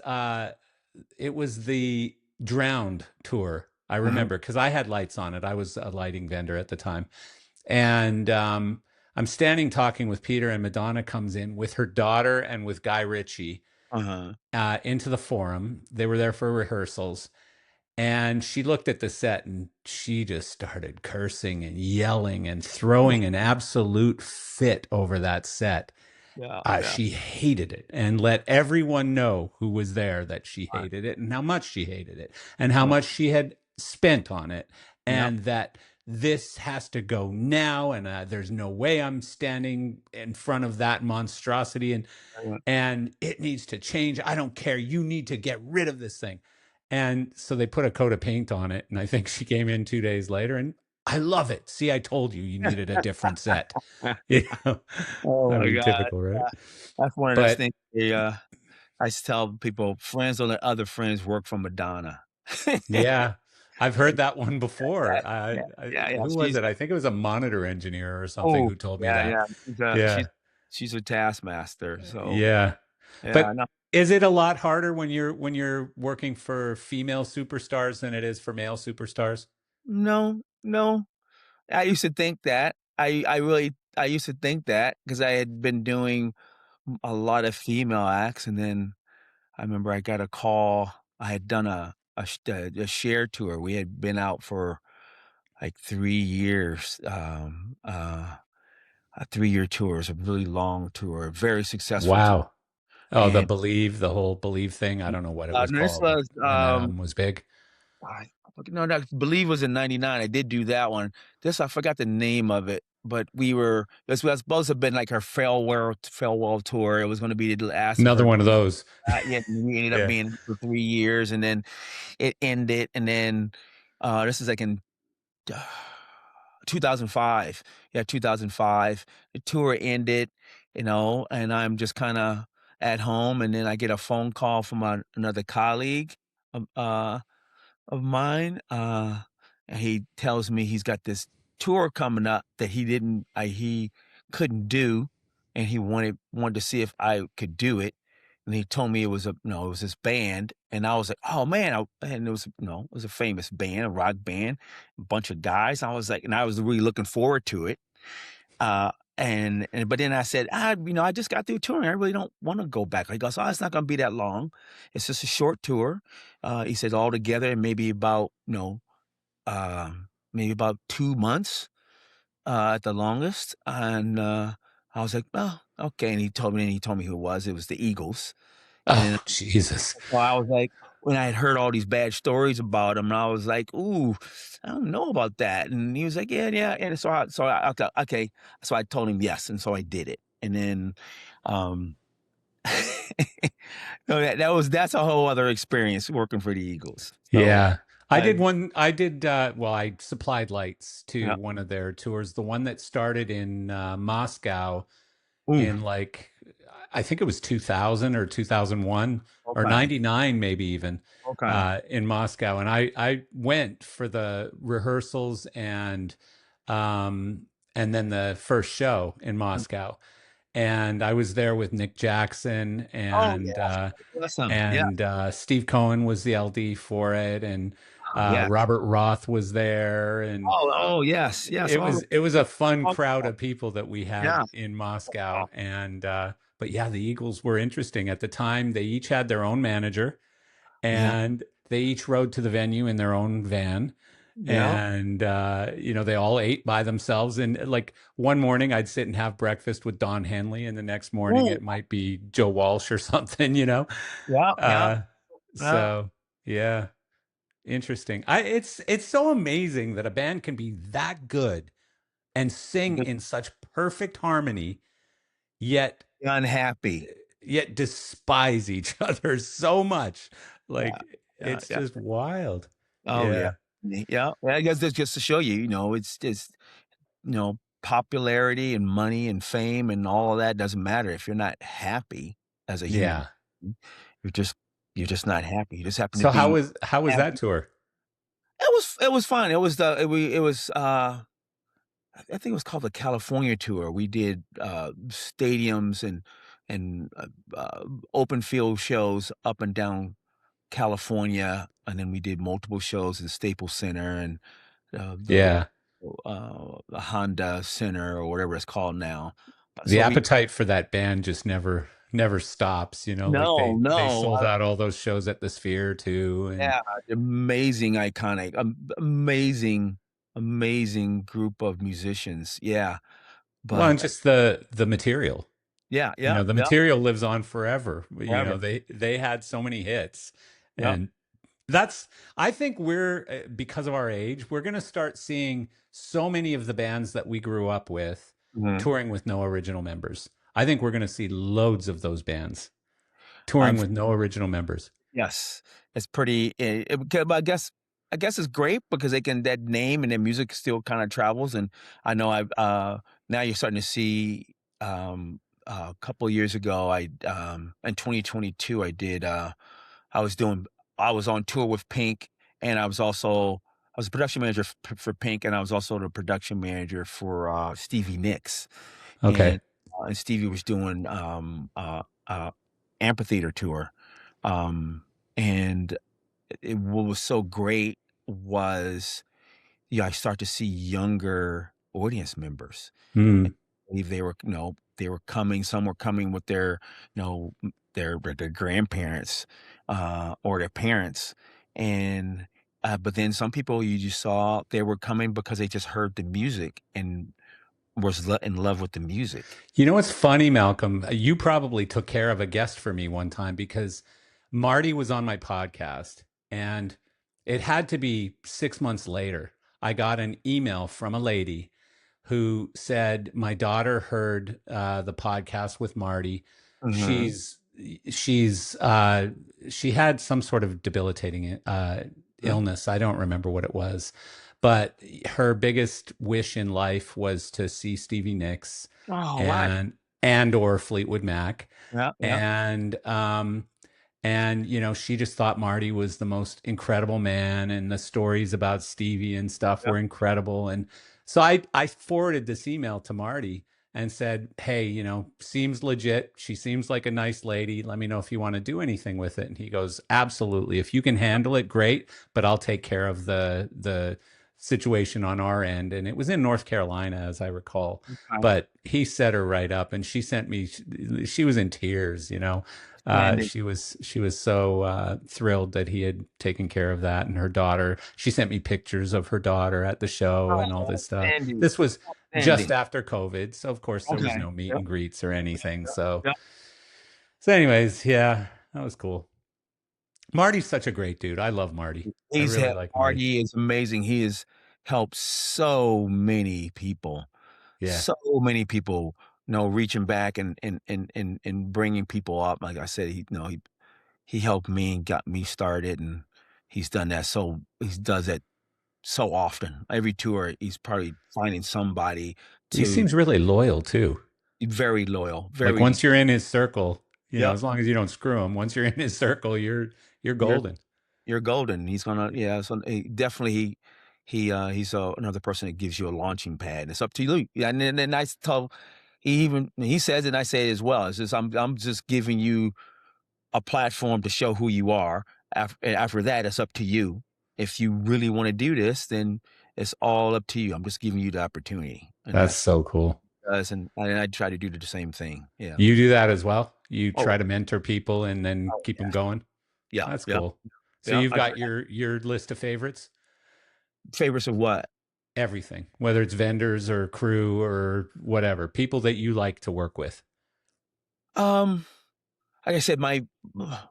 Speaker 2: it was the Drowned tour. I
Speaker 1: Uh-huh,
Speaker 2: remember because I had lights on it. I was a lighting vendor at the time. And I'm standing talking with Peter, and Madonna comes in with her daughter and with Guy Ritchie
Speaker 1: uh-huh.
Speaker 2: into the forum. They were there for rehearsals. And she looked at the set and she just started cursing and yelling and throwing an absolute fit over that set.
Speaker 1: Yeah, yeah.
Speaker 2: She hated it and let everyone know who was there that she
Speaker 1: Right,
Speaker 2: hated it and how much she hated it and how
Speaker 1: right.
Speaker 2: much she had spent on it,
Speaker 1: Yep.
Speaker 2: and that this has to go now, and there's no way I'm standing in front of that monstrosity,
Speaker 1: Yeah.
Speaker 2: and it needs to change. I don't care. You need to get rid of this thing. And so they put a coat of paint on it, and I think she came in 2 days later, and I love it. See, I told you you needed a different set. You know,
Speaker 1: Oh
Speaker 2: I
Speaker 1: my
Speaker 2: mean,
Speaker 1: god.
Speaker 2: typical, right?
Speaker 1: Yeah. That's one of those
Speaker 2: But
Speaker 1: things, I used to tell people, "Friends don't let other friends work for Madonna."
Speaker 2: yeah, I've heard that one
Speaker 1: Yeah,
Speaker 2: before.
Speaker 1: yeah, yeah, yeah.
Speaker 2: Who was
Speaker 1: She's
Speaker 2: it? I think it was a monitor engineer or something
Speaker 1: oh,
Speaker 2: who told me
Speaker 1: yeah,
Speaker 2: that.
Speaker 1: yeah.
Speaker 2: Yeah,
Speaker 1: She's a taskmaster, so,
Speaker 2: yeah.
Speaker 1: yeah,
Speaker 2: But
Speaker 1: no.
Speaker 2: is it a lot harder when you're working for female superstars than it is for male superstars?
Speaker 1: No, no. I used to think that. I used to think that because I had been doing a lot of female acts, and then I remember I got a call. I had done a share tour. We had been out for, like, 3 years, a 3-year tour. It was a really long tour, a very successful tour,
Speaker 2: Wow. Oh,
Speaker 1: and,
Speaker 2: the whole Believe thing. I don't know what it was
Speaker 1: no, this
Speaker 2: called
Speaker 1: was,
Speaker 2: when that album was big.
Speaker 1: I no, no, I believe it was in '99. I did do that one. This I forgot the name of it, but this was supposed to have been like her farewell tour. It was gonna be the last of
Speaker 2: Another
Speaker 1: her.
Speaker 2: one of those.
Speaker 1: Yeah, we ended up
Speaker 2: Yeah.
Speaker 1: being for 3 years, and then it ended, and then, this is like in, uh, 2005. Yeah, 2005. The tour ended, and I'm just kinda at home, and then I get a phone call from another colleague, um, uh of mine, and he tells me he's got this tour coming up that he couldn't do, and he wanted to see if I could do it, and he told me it was it was this band, and I was like, "Oh, man," and it was, it was a famous band, a rock band, a bunch of guys. I was like, and I was really looking forward to it. But then I said, I just got through touring. I really don't want to go back. He goes, oh, it's not going to be that long. It's just a short tour. He says altogether, uh, maybe about 2 months, at the longest. And, I was like, oh, okay. And he told me who it was. It was the Eagles. And
Speaker 2: Oh, Jesus.
Speaker 1: so I was like, when I had heard all these bad stories about him, and I was like, "Ooh, I don't know about that." And he was like, "Yeah, yeah." And okay, okay. So I told him yes, and so I did it. And then, um, no, that's a whole other experience working for the Eagles. So
Speaker 2: Yeah.
Speaker 1: I,
Speaker 2: Well, I supplied lights to
Speaker 1: yeah,
Speaker 2: one of their tours, the one that started in Moscow
Speaker 1: ooh,
Speaker 2: in like, I think it was 2000 or 2001 or
Speaker 1: okay,
Speaker 2: 99, maybe even,
Speaker 1: okay.
Speaker 2: in Moscow. And I went for the rehearsals and then the first show in Moscow. And I was there with Nick Jackson
Speaker 1: Oh yeah, awesome. Yeah,
Speaker 2: Steve Cohen was the LD for it, and
Speaker 1: yeah.
Speaker 2: Robert Roth was there, and
Speaker 1: Oh yes, yes.
Speaker 2: it was a fun
Speaker 1: All,
Speaker 2: crowd of people that we
Speaker 1: yeah,
Speaker 2: had in Moscow, and but yeah, the Eagles were interesting at the time. They each had their own manager,
Speaker 1: yeah,
Speaker 2: and they each rode to the venue in their own van.
Speaker 1: yeah.
Speaker 2: And they all ate by themselves. And like one morning, I'd sit and have breakfast with Don Henley, and the next morning
Speaker 1: Ooh,
Speaker 2: it might be Joe Walsh or something.
Speaker 1: yeah, yeah,
Speaker 2: Uh,
Speaker 1: yeah.
Speaker 2: so yeah, interesting. It's so amazing that a band can be that good and sing in such perfect harmony, yet
Speaker 1: Unhappy.
Speaker 2: despise each other so much.
Speaker 1: Yeah,
Speaker 2: Like
Speaker 1: yeah,
Speaker 2: it's just
Speaker 1: definitely.
Speaker 2: wild.
Speaker 1: Oh, yeah.
Speaker 2: Yeah.
Speaker 1: Yeah, I guess that's just to show you, it's just, popularity and money and fame and all of that doesn't matter if you're not happy as a human
Speaker 2: Yeah.
Speaker 1: being. You're just you're just not happy. You just happen to
Speaker 2: So
Speaker 1: be
Speaker 2: how was that
Speaker 1: happy.
Speaker 2: tour?
Speaker 1: It was fun. I think it was called the California tour. We did, stadiums and open field shows up and down California, and then we did multiple shows in Staples Center and,
Speaker 2: Yeah.
Speaker 1: the Honda Center or whatever it's called now.
Speaker 2: The
Speaker 1: So we
Speaker 2: appetite for that band just never stops, like
Speaker 1: No,
Speaker 2: they
Speaker 1: no,
Speaker 2: sold out all those shows at the Sphere too. And
Speaker 1: yeah, amazing, iconic, amazing, amazing group of musicians, yeah,
Speaker 2: well,
Speaker 1: but
Speaker 2: and just the material.
Speaker 1: yeah, yeah,
Speaker 2: The
Speaker 1: yeah,
Speaker 2: material lives on forever.
Speaker 1: forever,
Speaker 2: They had so many hits.
Speaker 1: yep,
Speaker 2: And that's I think we're because of our age, we're going to start seeing so many of the bands that we grew up with
Speaker 1: mhm.
Speaker 2: touring with no original members. I think we're going to see loads of those bands touring with no original members.
Speaker 1: Yes, it's pretty. But I guess it's great because they can that name and their music still kind of travels. And I know I've now you're starting to see. A couple of years ago, in 2022, I was doing I was on tour with Pink, and I was a production manager for Pink, and I was also the production manager for Stevie Nicks,
Speaker 2: Okay.
Speaker 1: and Stevie was doing amphitheater tour. Um, and what was so great was, I start to see younger audience members. And
Speaker 2: Hmm.
Speaker 1: I believe they were coming. Some were coming with their grandparents, or their parents, and but then some people you just saw they were coming because they just heard the music and in love with the music.
Speaker 2: You know what's funny, Malcolm? You probably took care of a guest for me one time because Marty was on my podcast, and it had to be 6 months later. I got an email from a lady who said, my daughter heard the podcast with Marty.
Speaker 1: Hmm.
Speaker 2: She's she's she had some sort of debilitating illness. I don't remember what it was, but her biggest wish in life was to see Stevie Nicks
Speaker 1: Oh, wow.
Speaker 2: and or Fleetwood Mac,
Speaker 1: Yeah, yeah.
Speaker 2: and And, she just thought Marty was the most incredible man, and the stories about Stevie and stuff
Speaker 1: Yep.
Speaker 2: were incredible. And so I forwarded this email to Marty and said, hey, seems legit. She seems like a nice lady. Let me know if you want to do anything with it. And he goes, absolutely. If you can handle it, great. But I'll take care of the situation on our end. And it was in North Carolina, as I recall.
Speaker 1: Okay.
Speaker 2: But he set her right up, and she sent me. She was in tears.
Speaker 1: Splendid.
Speaker 2: She was so thrilled that he had taken care of that, and her daughter. She sent me pictures of her daughter at the show and all
Speaker 1: Oh,
Speaker 2: this stuff.
Speaker 1: outstanding.
Speaker 2: This was just
Speaker 1: Outstanding.
Speaker 2: after COVID, so of course there was
Speaker 1: Okay.
Speaker 2: no meet
Speaker 1: Yep.
Speaker 2: and greets or anything.
Speaker 1: Yep.
Speaker 2: So,
Speaker 1: Yep.
Speaker 2: so anyways, yeah, that was cool. Marty's such a great dude. I love Marty. I
Speaker 1: He's
Speaker 2: really
Speaker 1: helped.
Speaker 2: like Marty.
Speaker 1: Marty is amazing. He has helped so many people.
Speaker 2: Yeah.
Speaker 1: So many people, reaching back and bringing people up. Like I said, he helped me and got me started, and he's done that. So he does that so often. Every tour, he's probably finding somebody
Speaker 2: He
Speaker 1: to
Speaker 2: seems really loyal too.
Speaker 1: very loyal,
Speaker 2: Like
Speaker 1: very.
Speaker 2: once you're in his circle,
Speaker 1: Yep.
Speaker 2: as long as you don't screw him, once you're in his circle, you're
Speaker 1: You're
Speaker 2: golden.
Speaker 1: you're golden. He's gonna, yeah. So definitely he's another person that gives you a launching pad. It's up to you. Yeah, and then I tell he says it, and I say it as well. It's just I'm just giving you a platform to show who you are. After that, it's up to you. If you really want to do this, then it's all up to you. I'm just giving you the opportunity, and
Speaker 2: That's
Speaker 1: that's
Speaker 2: so cool.
Speaker 1: does, and I try to do the same thing. Yeah.
Speaker 2: You do that as well? You
Speaker 1: Oh,
Speaker 2: try to mentor people and then
Speaker 1: oh
Speaker 2: keep them
Speaker 1: yeah,
Speaker 2: going?
Speaker 1: yeah,
Speaker 2: That's
Speaker 1: yeah,
Speaker 2: cool. So
Speaker 1: yeah.
Speaker 2: you've got your list of favorites?
Speaker 1: Favorites of what?
Speaker 2: Everything, whether it's vendors or crew or whatever, people that you like to work with.
Speaker 1: Um, like I said, my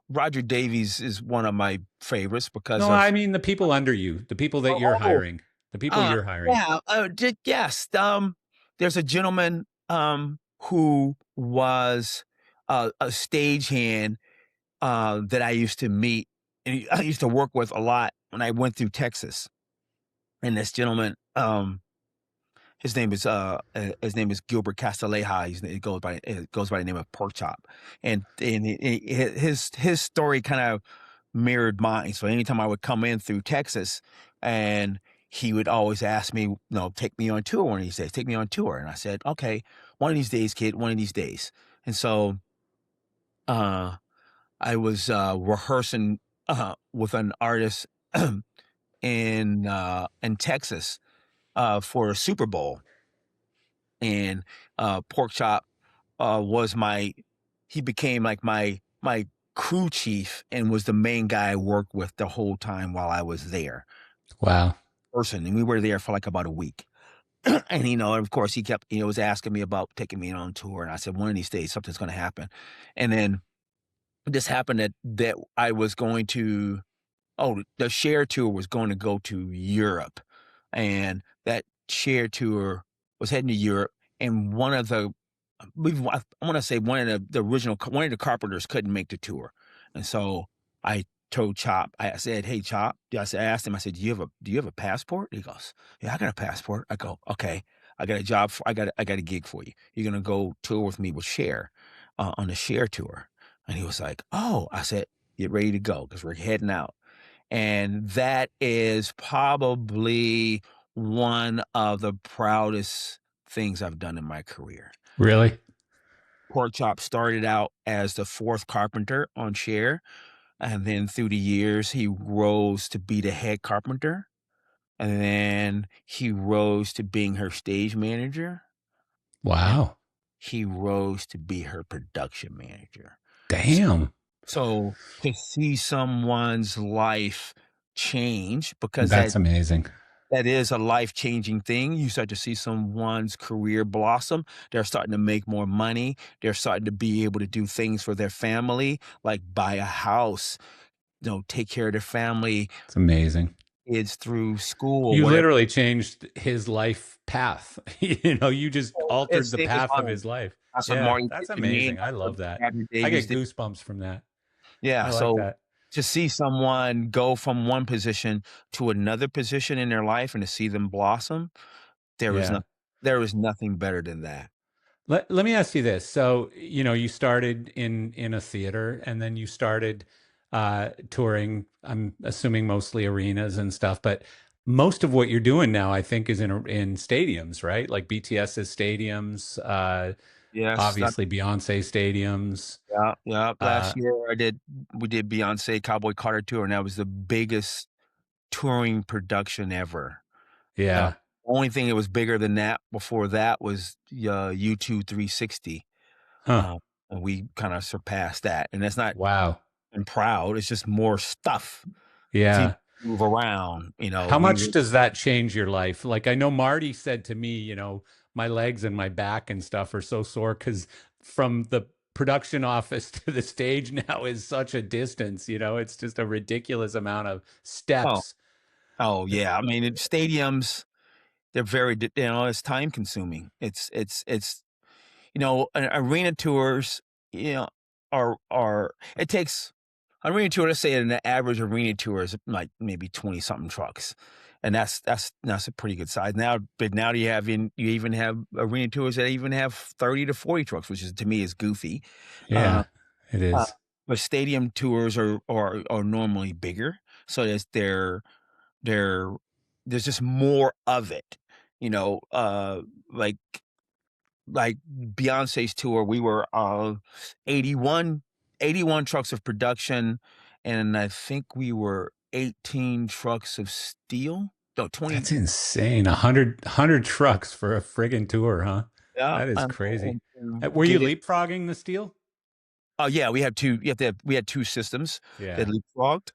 Speaker 1: Roger Davies is one of my favorites because
Speaker 2: No,
Speaker 1: of
Speaker 2: I mean the people under you, the people that you're
Speaker 1: oh,
Speaker 2: hiring, the people you're hiring.
Speaker 1: yeah, yes. There's a gentleman who was a stagehand that I used to meet, and I used to work with a lot when I went through Texas. And this gentleman, his name is Gilbert Castilleja. It goes by the name of Pork Chop, and his story kind of mirrored mine. So anytime I would come in through Texas, and he would always ask me, take me on tour one of these days, take me on tour, and I said, okay, one of these days, kid, one of these days. And so uh, I was rehearsing with an artist in Texas for a Super Bowl, and Pork Chop was my he became like my crew chief and was the main guy I worked with the whole time while I was there.
Speaker 2: Wow.
Speaker 1: Person, and we were there for like about a week. And of course, he kept was asking me about taking me on tour, and I said one of these days something's going to happen. And then this happened that I was going to the share tour was going to go to Europe, and that share tour was heading to Europe, and I want to say one of one of the carpenters couldn't make the tour, and so I told Chop, I said, "Hey Chop," I asked him, I said, do you have a passport?" He goes, "Yeah, I got a passport." I go, "Okay, I got a job I got a gig for you. You're gonna go tour with me with Cher on the Cher tour." And he was like, "Oh," I said, "Get ready to go because we're heading out." And that is probably one of the proudest things I've done in my career.
Speaker 2: Really?
Speaker 1: Pork Chop started out as the fourth carpenter on Cher, and then through the years, he rose to be the head carpenter, and then he rose to being her stage manager, and
Speaker 2: Wow.
Speaker 1: he rose to be her production manager.
Speaker 2: Damn.
Speaker 1: So to see someone's life change, because
Speaker 2: That's amazing.
Speaker 1: that is a life-changing thing. You start to see someone's career blossom. They're starting to make more money. They're starting to be able to do things for their family, like buy a house, take care of their family,
Speaker 2: It's amazing.
Speaker 1: kids through school or
Speaker 2: You
Speaker 1: whatever.
Speaker 2: literally changed his life path. You just
Speaker 1: So
Speaker 2: altered
Speaker 1: it's
Speaker 2: the
Speaker 1: same as
Speaker 2: path of
Speaker 1: mine.
Speaker 2: his life.
Speaker 1: That's what
Speaker 2: Yeah,
Speaker 1: Martin did
Speaker 2: that's
Speaker 1: to me, and
Speaker 2: amazing. I
Speaker 1: that's what
Speaker 2: love that.
Speaker 1: Abby
Speaker 2: I
Speaker 1: Davies
Speaker 2: get
Speaker 1: did.
Speaker 2: goosebumps from that.
Speaker 1: Yeah,
Speaker 2: I like
Speaker 1: so
Speaker 2: that.
Speaker 1: to see someone go from one position to another position in their life and to see them blossom, there is no
Speaker 2: Yeah.
Speaker 1: there is nothing better than that.
Speaker 2: Let me ask you this. So, you started in a theater, and then you started touring. I'm assuming mostly arenas and stuff, but most of what you're doing now, I think, is in stadiums, right? Like BTS's stadiums,
Speaker 1: Yes,
Speaker 2: obviously Beyonce stadiums.
Speaker 1: yeah, yeah.
Speaker 2: Uh,
Speaker 1: Last year we did Beyonce Cowboy Carter tour, and that was the biggest touring production ever. Uh,
Speaker 2: yeah.
Speaker 1: only thing that was bigger than that before that was U2 360.
Speaker 2: Huh.
Speaker 1: Uh, and we kind of surpassed that. And that's not
Speaker 2: Wow.
Speaker 1: I'm proud. It's just more stuff to
Speaker 2: Yeah.
Speaker 1: move around.
Speaker 2: How much does that change your life? Like I know Marty said to me, my legs and my back and stuff are so sore because from the production office to the stage now is such a distance, it's just a ridiculous amount of
Speaker 1: oh,
Speaker 2: steps.
Speaker 1: oh yeah. I mean, stadiums, they're it's time consuming. Arena tours, you know, it takes arena tour. Let's say an average arena tour is like maybe 20 something trucks, and that's a pretty good size now. But now you even have arena tours that even have 30 to 40 trucks, which is to me is goofy. Uh,
Speaker 2: Yeah, it
Speaker 1: uh,
Speaker 2: is.
Speaker 1: but stadium tours are normally bigger, so they're there's just more of it. You know, like like Beyonce's tour, we were 81, 81 trucks of production, and I think we were 18 trucks of steel. No, 20.
Speaker 2: That's insane. A hundred trucks for a friggin' tour, huh?
Speaker 1: Yeah,
Speaker 2: That is crazy.
Speaker 1: and
Speaker 2: Were you
Speaker 1: get it.
Speaker 2: leapfrogging the steel?
Speaker 1: Oh yeah, we had two. We had two systems that
Speaker 2: Yeah.
Speaker 1: leapfrogged.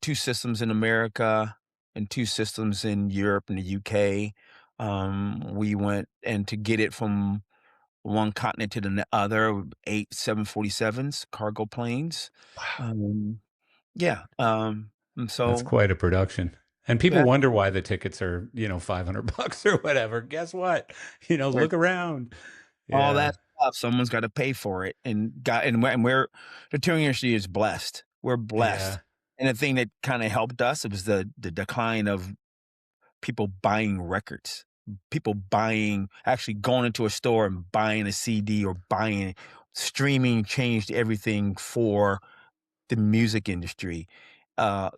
Speaker 1: Two systems in America and two systems in Europe and the UK. We went and to get it from one continent to the other, 8 747s, cargo planes. Um, yeah, and
Speaker 2: That's
Speaker 1: so
Speaker 2: quite a production. And people
Speaker 1: yeah,
Speaker 2: wonder why the tickets are, $500 or whatever. Guess what?
Speaker 1: we're
Speaker 2: Look around.
Speaker 1: all
Speaker 2: Yeah.
Speaker 1: that stuff, someone's gotta pay for it, and we're the touring industry is blessed. We're blessed,
Speaker 2: Yeah.
Speaker 1: and the thing that kinda helped us, it was the decline of people buying records. People buying actually going into a store and buying a CD or buying streaming changed everything for the music industry.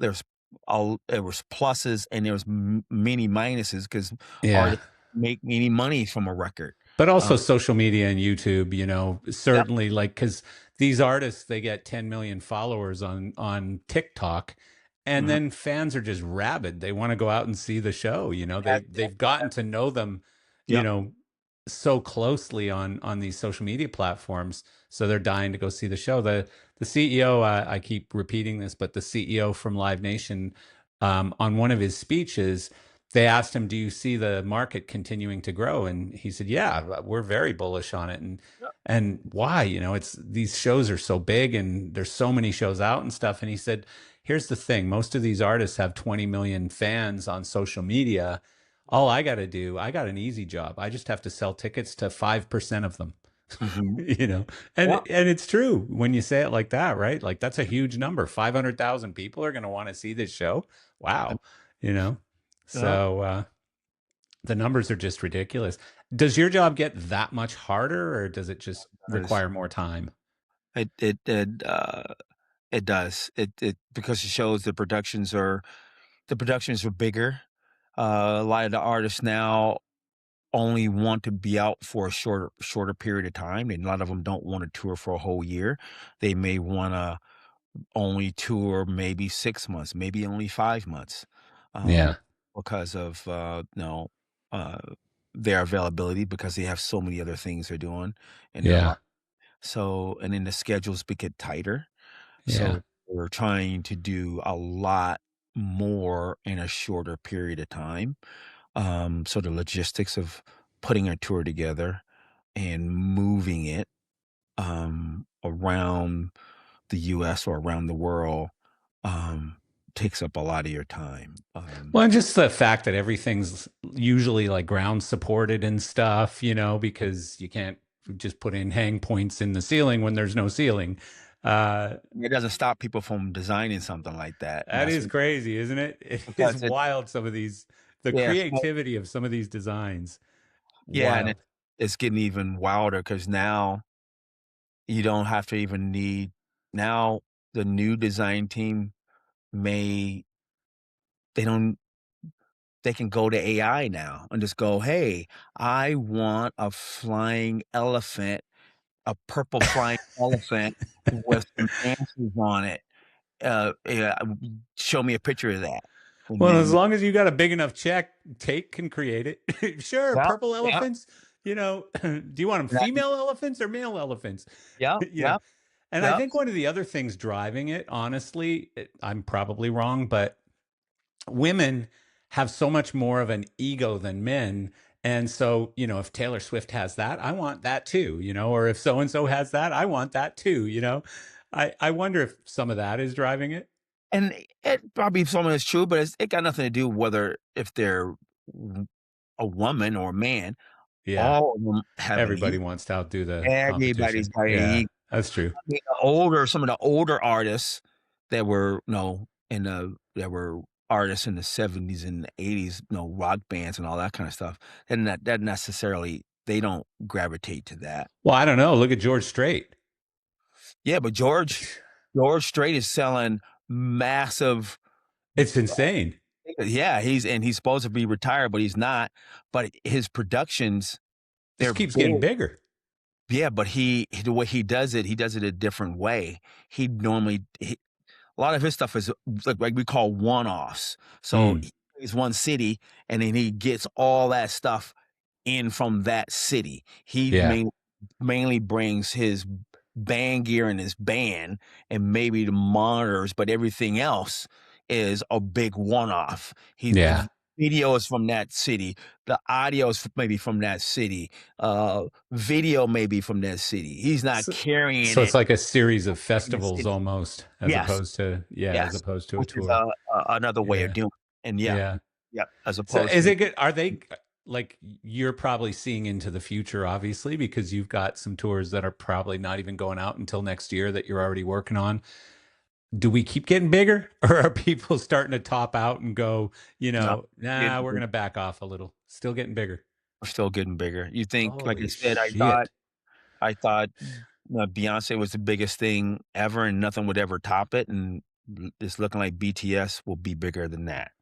Speaker 1: There's all there was pluses and there was many minuses because
Speaker 2: Yeah.
Speaker 1: artists make any money from a record.
Speaker 2: But
Speaker 1: Uh,
Speaker 2: also social media and YouTube,
Speaker 1: yep,
Speaker 2: certainly like because these artists they get 10 million followers on TikTok, and
Speaker 1: mhm,
Speaker 2: then fans are just rabid. They want to go out and see the show.
Speaker 1: that
Speaker 2: They've gotten to know them, you
Speaker 1: yep,
Speaker 2: know, so closely on these social media platforms, so they're dying to go see the show. The CEO, I keep repeating this, but the CEO from Live Nation, on one of his speeches they asked him, "Do you see the market continuing to grow?" And he said, "Yeah, we're very bullish on it."
Speaker 1: yep,
Speaker 2: And why? It's these shows are so big and there's so many shows out and stuff. And he said, "Here's the thing: most of these artists have 20 million fans on social media. All I got to do, I got an easy job. I just have to sell tickets to 5% of them."
Speaker 1: mhm,
Speaker 2: you know, and
Speaker 1: yep,
Speaker 2: and it's true when you say it like that, right? Like that's a huge number. 500,000 people are going to want to see this show. Wow, you know.
Speaker 1: yep,
Speaker 2: So the numbers are just ridiculous. Does your job get that much harder, or does it just
Speaker 1: does.
Speaker 2: require more time?
Speaker 1: It it it, uh, it does. It because it shows the productions are bigger. A lot of the artists now only want to be out for a shorter period of time, and a lot of them don't wanna tour for a whole year. They may wanna only tour maybe 6 months, maybe only 5 months, um,
Speaker 2: Yeah,
Speaker 1: because of, uh, their availability because they have so many other things they're doing in their
Speaker 2: yeah,
Speaker 1: life. So and then the schedules get tighter,
Speaker 2: yeah.
Speaker 1: so we're trying to do a lot more in a shorter period of time. So the logistics of putting a tour together and moving it around the US or around the world um, takes up a lot of your time.
Speaker 2: Well, and just the fact that everything's usually like ground supported and stuff, because you can't just put in hang points in the ceiling when there's no ceiling. Uh,
Speaker 1: It doesn't stop people from designing something like that, and
Speaker 2: that is crazy, isn't it? It is
Speaker 1: because it
Speaker 2: wild. The
Speaker 1: yeah
Speaker 2: creativity of some of these designs,
Speaker 1: yeah, and
Speaker 2: wild.
Speaker 1: it's getting even wilder because now you don't have to even need now the new design team may they don't they can go to AI now and just go, "Hey, I want a flying elephant, a purple flying elephant with some answers on it. Yeah, show me a picture of that." And
Speaker 2: Well, as
Speaker 1: then
Speaker 2: long as you got a big enough check, Tate can create it. Sure,
Speaker 1: yeah,
Speaker 2: purple
Speaker 1: yeah,
Speaker 2: elephants. Do you want them
Speaker 1: and I
Speaker 2: female elephants or male elephants?
Speaker 1: yeah,
Speaker 2: you know,
Speaker 1: yeah,
Speaker 2: and I
Speaker 1: yeah,
Speaker 2: think one of the other things driving it, honestly, I'm probably wrong, but women have so much more of an ego than men. And so, if Taylor Swift has that, I want that too, or if so and so has that, I want that too. I wonder if some of that is driving it.
Speaker 1: and it probably some of it's true, but it got nothing to do whether if they're w a woman or a man.
Speaker 2: Yeah.
Speaker 1: All of them have an
Speaker 2: Everybody
Speaker 1: ego.
Speaker 2: wants to outdo the
Speaker 1: Everybody's
Speaker 2: competition.
Speaker 1: got an
Speaker 2: Yeah,
Speaker 1: ego.
Speaker 2: that's true.
Speaker 1: I mean, some of the older artists that were, in the that were artists in the '70s and the '80s, rock bands and all that kinda stuff, and that necessarily they don't gravitate to that.
Speaker 2: Well, I don't know. Look at George Strait.
Speaker 1: Yeah, but George Strait is selling massive
Speaker 2: It's insane.
Speaker 1: yeah, he's supposed to be retired, but he's not, but his productions, they're
Speaker 2: Just keeps getting
Speaker 1: big.
Speaker 2: bigger.
Speaker 1: Yeah, but the way he does it a different way. He normally a lot of his stuff is like we call one-offs. So
Speaker 2: Mm,
Speaker 1: he plays one city, and then he gets all that stuff in from that city. He
Speaker 2: yeah,
Speaker 1: mainly brings his band gear and his band and maybe the monitors, but everything else is a big one-off.
Speaker 2: yeah.
Speaker 1: The video is from that city, the audio is maybe from that city, video maybe from that city. He's not
Speaker 2: So,
Speaker 1: carrying
Speaker 2: so it's
Speaker 1: it
Speaker 2: like a series of
Speaker 1: from the
Speaker 2: festivals
Speaker 1: city.
Speaker 2: almost, as
Speaker 1: Yes,
Speaker 2: opposed to as
Speaker 1: yes,
Speaker 2: opposed to a
Speaker 1: which is
Speaker 2: tour.
Speaker 1: another way of
Speaker 2: Yeah,
Speaker 1: doing it. And yeah,
Speaker 2: yeah.
Speaker 1: yeah, as
Speaker 2: So
Speaker 1: opposed
Speaker 2: is
Speaker 1: to
Speaker 2: it good? Are they like you're probably seeing into the future, obviously, because you've got some tours that are probably not even going out until next year that you're already working on. Do we keep getting bigger, or are people starting to top out and go,
Speaker 1: no,
Speaker 2: nah, we're going to back off a little? Still getting bigger.
Speaker 1: we're still getting bigger. You think, like I
Speaker 2: Holy
Speaker 1: said,
Speaker 2: shit.
Speaker 1: I thought, Beyonce was the biggest thing ever, and nothing would ever top it, and it's looking like BTS will be bigger than that.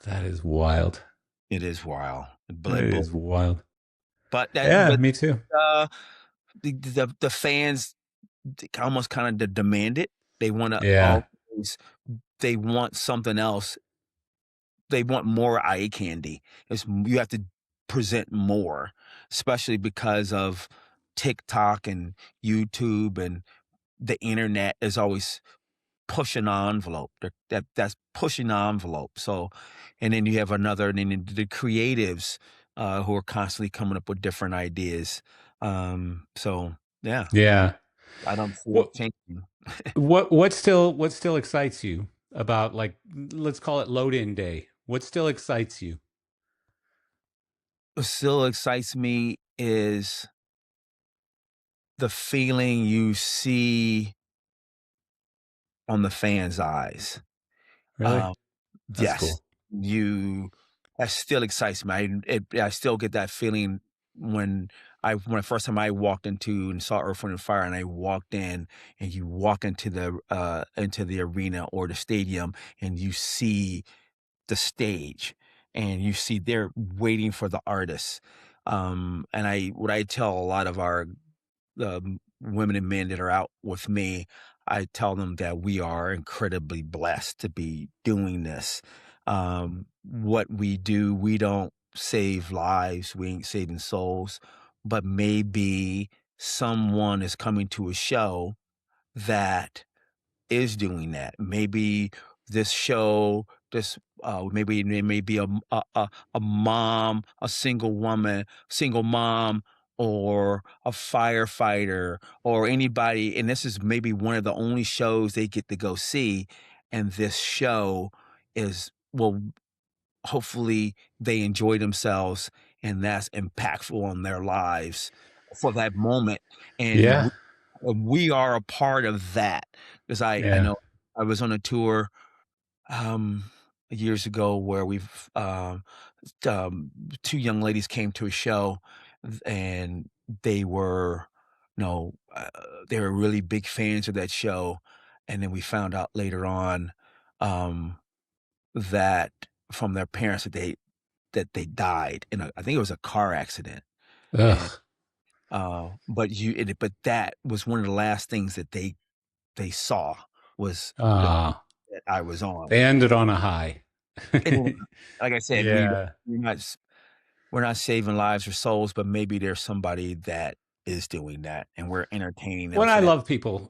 Speaker 2: That is wild.
Speaker 1: It is wild.
Speaker 2: That is wild.
Speaker 1: But
Speaker 2: Yeah, me too.
Speaker 1: uh, the fans almost kinda demand it. They wanna
Speaker 2: Yeah.
Speaker 1: always they want something else. They want more eye candy. You have to present more, especially because of TikTok and YouTube, and the internet is always pushing the envelope. That's pushing the envelope. So, and then you have another, and then the creatives who are constantly coming up with different ideas. So yeah,
Speaker 2: Yeah.
Speaker 1: I don't see it
Speaker 2: What
Speaker 1: changing.
Speaker 2: what still excites you about, like, let's call it load in day? What still excites you?
Speaker 1: What still excites me is the feeling you see on the fans' eyes.
Speaker 2: Really?
Speaker 1: Um,
Speaker 2: That's
Speaker 1: yes,
Speaker 2: cool.
Speaker 1: you that still excites me. I still get that feeling when the first time I walked into and saw Earth, Wind& and Fire, and I walked in, and you walk into the arena or the stadium, and you see the stage, and you see they're waiting for the artists. And what I tell a lot of our women and men that are out with me, I tell them that we are incredibly blessed to be doing this. What we do, we don't save lives, we ain't saving souls, but maybe someone is coming to a show that is doing that. Maybe this show, maybe there may be a mom, a single woman, single mom, or a firefighter, or anybody, and this is maybe one of the only shows they get to go see, and this show is well, hopefully they enjoy themselves, and that's impactful on their lives for that moment, and
Speaker 2: Yeah.
Speaker 1: we are a part of that, 'cause I
Speaker 2: Yeah.
Speaker 1: know I was on a tour, um, years ago where 2 young ladies came to a show, and they were, they were really big fans of that show, and then we found out later on, um, that from their parents that they died in a I think it was a car accident, and,
Speaker 2: Ugh.
Speaker 1: but that was one of the last things that they saw was the
Speaker 2: Ah,
Speaker 1: that I was on.
Speaker 2: they ended on a high.
Speaker 1: And like I said,
Speaker 2: Yeah.
Speaker 1: we're not we're not saving lives or souls, but maybe there's somebody that is doing that, and we're entertaining them
Speaker 2: Well,
Speaker 1: for that.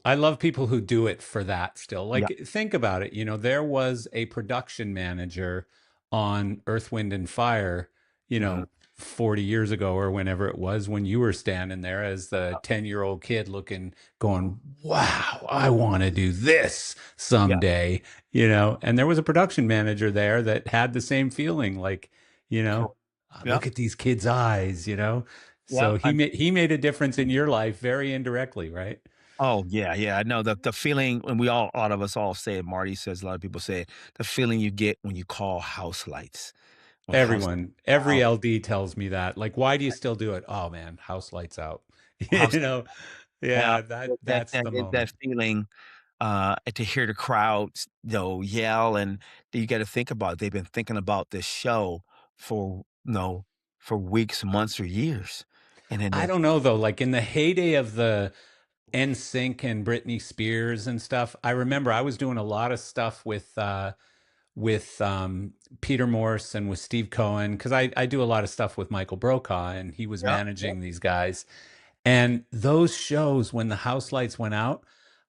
Speaker 2: I love people who do it for that still.
Speaker 1: Yeah,
Speaker 2: Like, think about it. There was a production manager on Earth, Wind, and Fire,
Speaker 1: mhm,
Speaker 2: 40 years ago or whenever it was when you were standing there as the 10-year-old kid looking, going, wow, I want to do this
Speaker 1: yeah,
Speaker 2: someday. And there was a production manager there that had the same feeling like, you know,
Speaker 1: correct.
Speaker 2: "Ah,
Speaker 1: Yeah,
Speaker 2: look at these kids' eyes.
Speaker 1: yeah,
Speaker 2: So he made a difference in your life very indirectly, right?
Speaker 1: oh, yeah, yeah, I know the feeling, and we all of us all say it, Marty says, a lot of people say it, the feeling you get when you call house lights, when house
Speaker 2: Every
Speaker 1: out,
Speaker 2: LD tells me that. Like, why do you still do it? Oh man, house lights out.
Speaker 1: house
Speaker 2: you know,
Speaker 1: yeah,
Speaker 2: yeah, that's the
Speaker 1: that
Speaker 2: moment.
Speaker 1: feeling, to hear the crowds, yell, and you gotta think about it, they've been thinking about this show for, for weeks, months, or years, and then
Speaker 2: I don't know though. Like in the heyday of the NSYNC and Britney Spears and stuff, I remember I was doing a lot of stuff with Peter Morse and with Steve Cohen because I do a lot of stuff with Michael Brokaw and he was
Speaker 1: yeah, yeah,
Speaker 2: managing these guys. And those shows, when the house lights went out,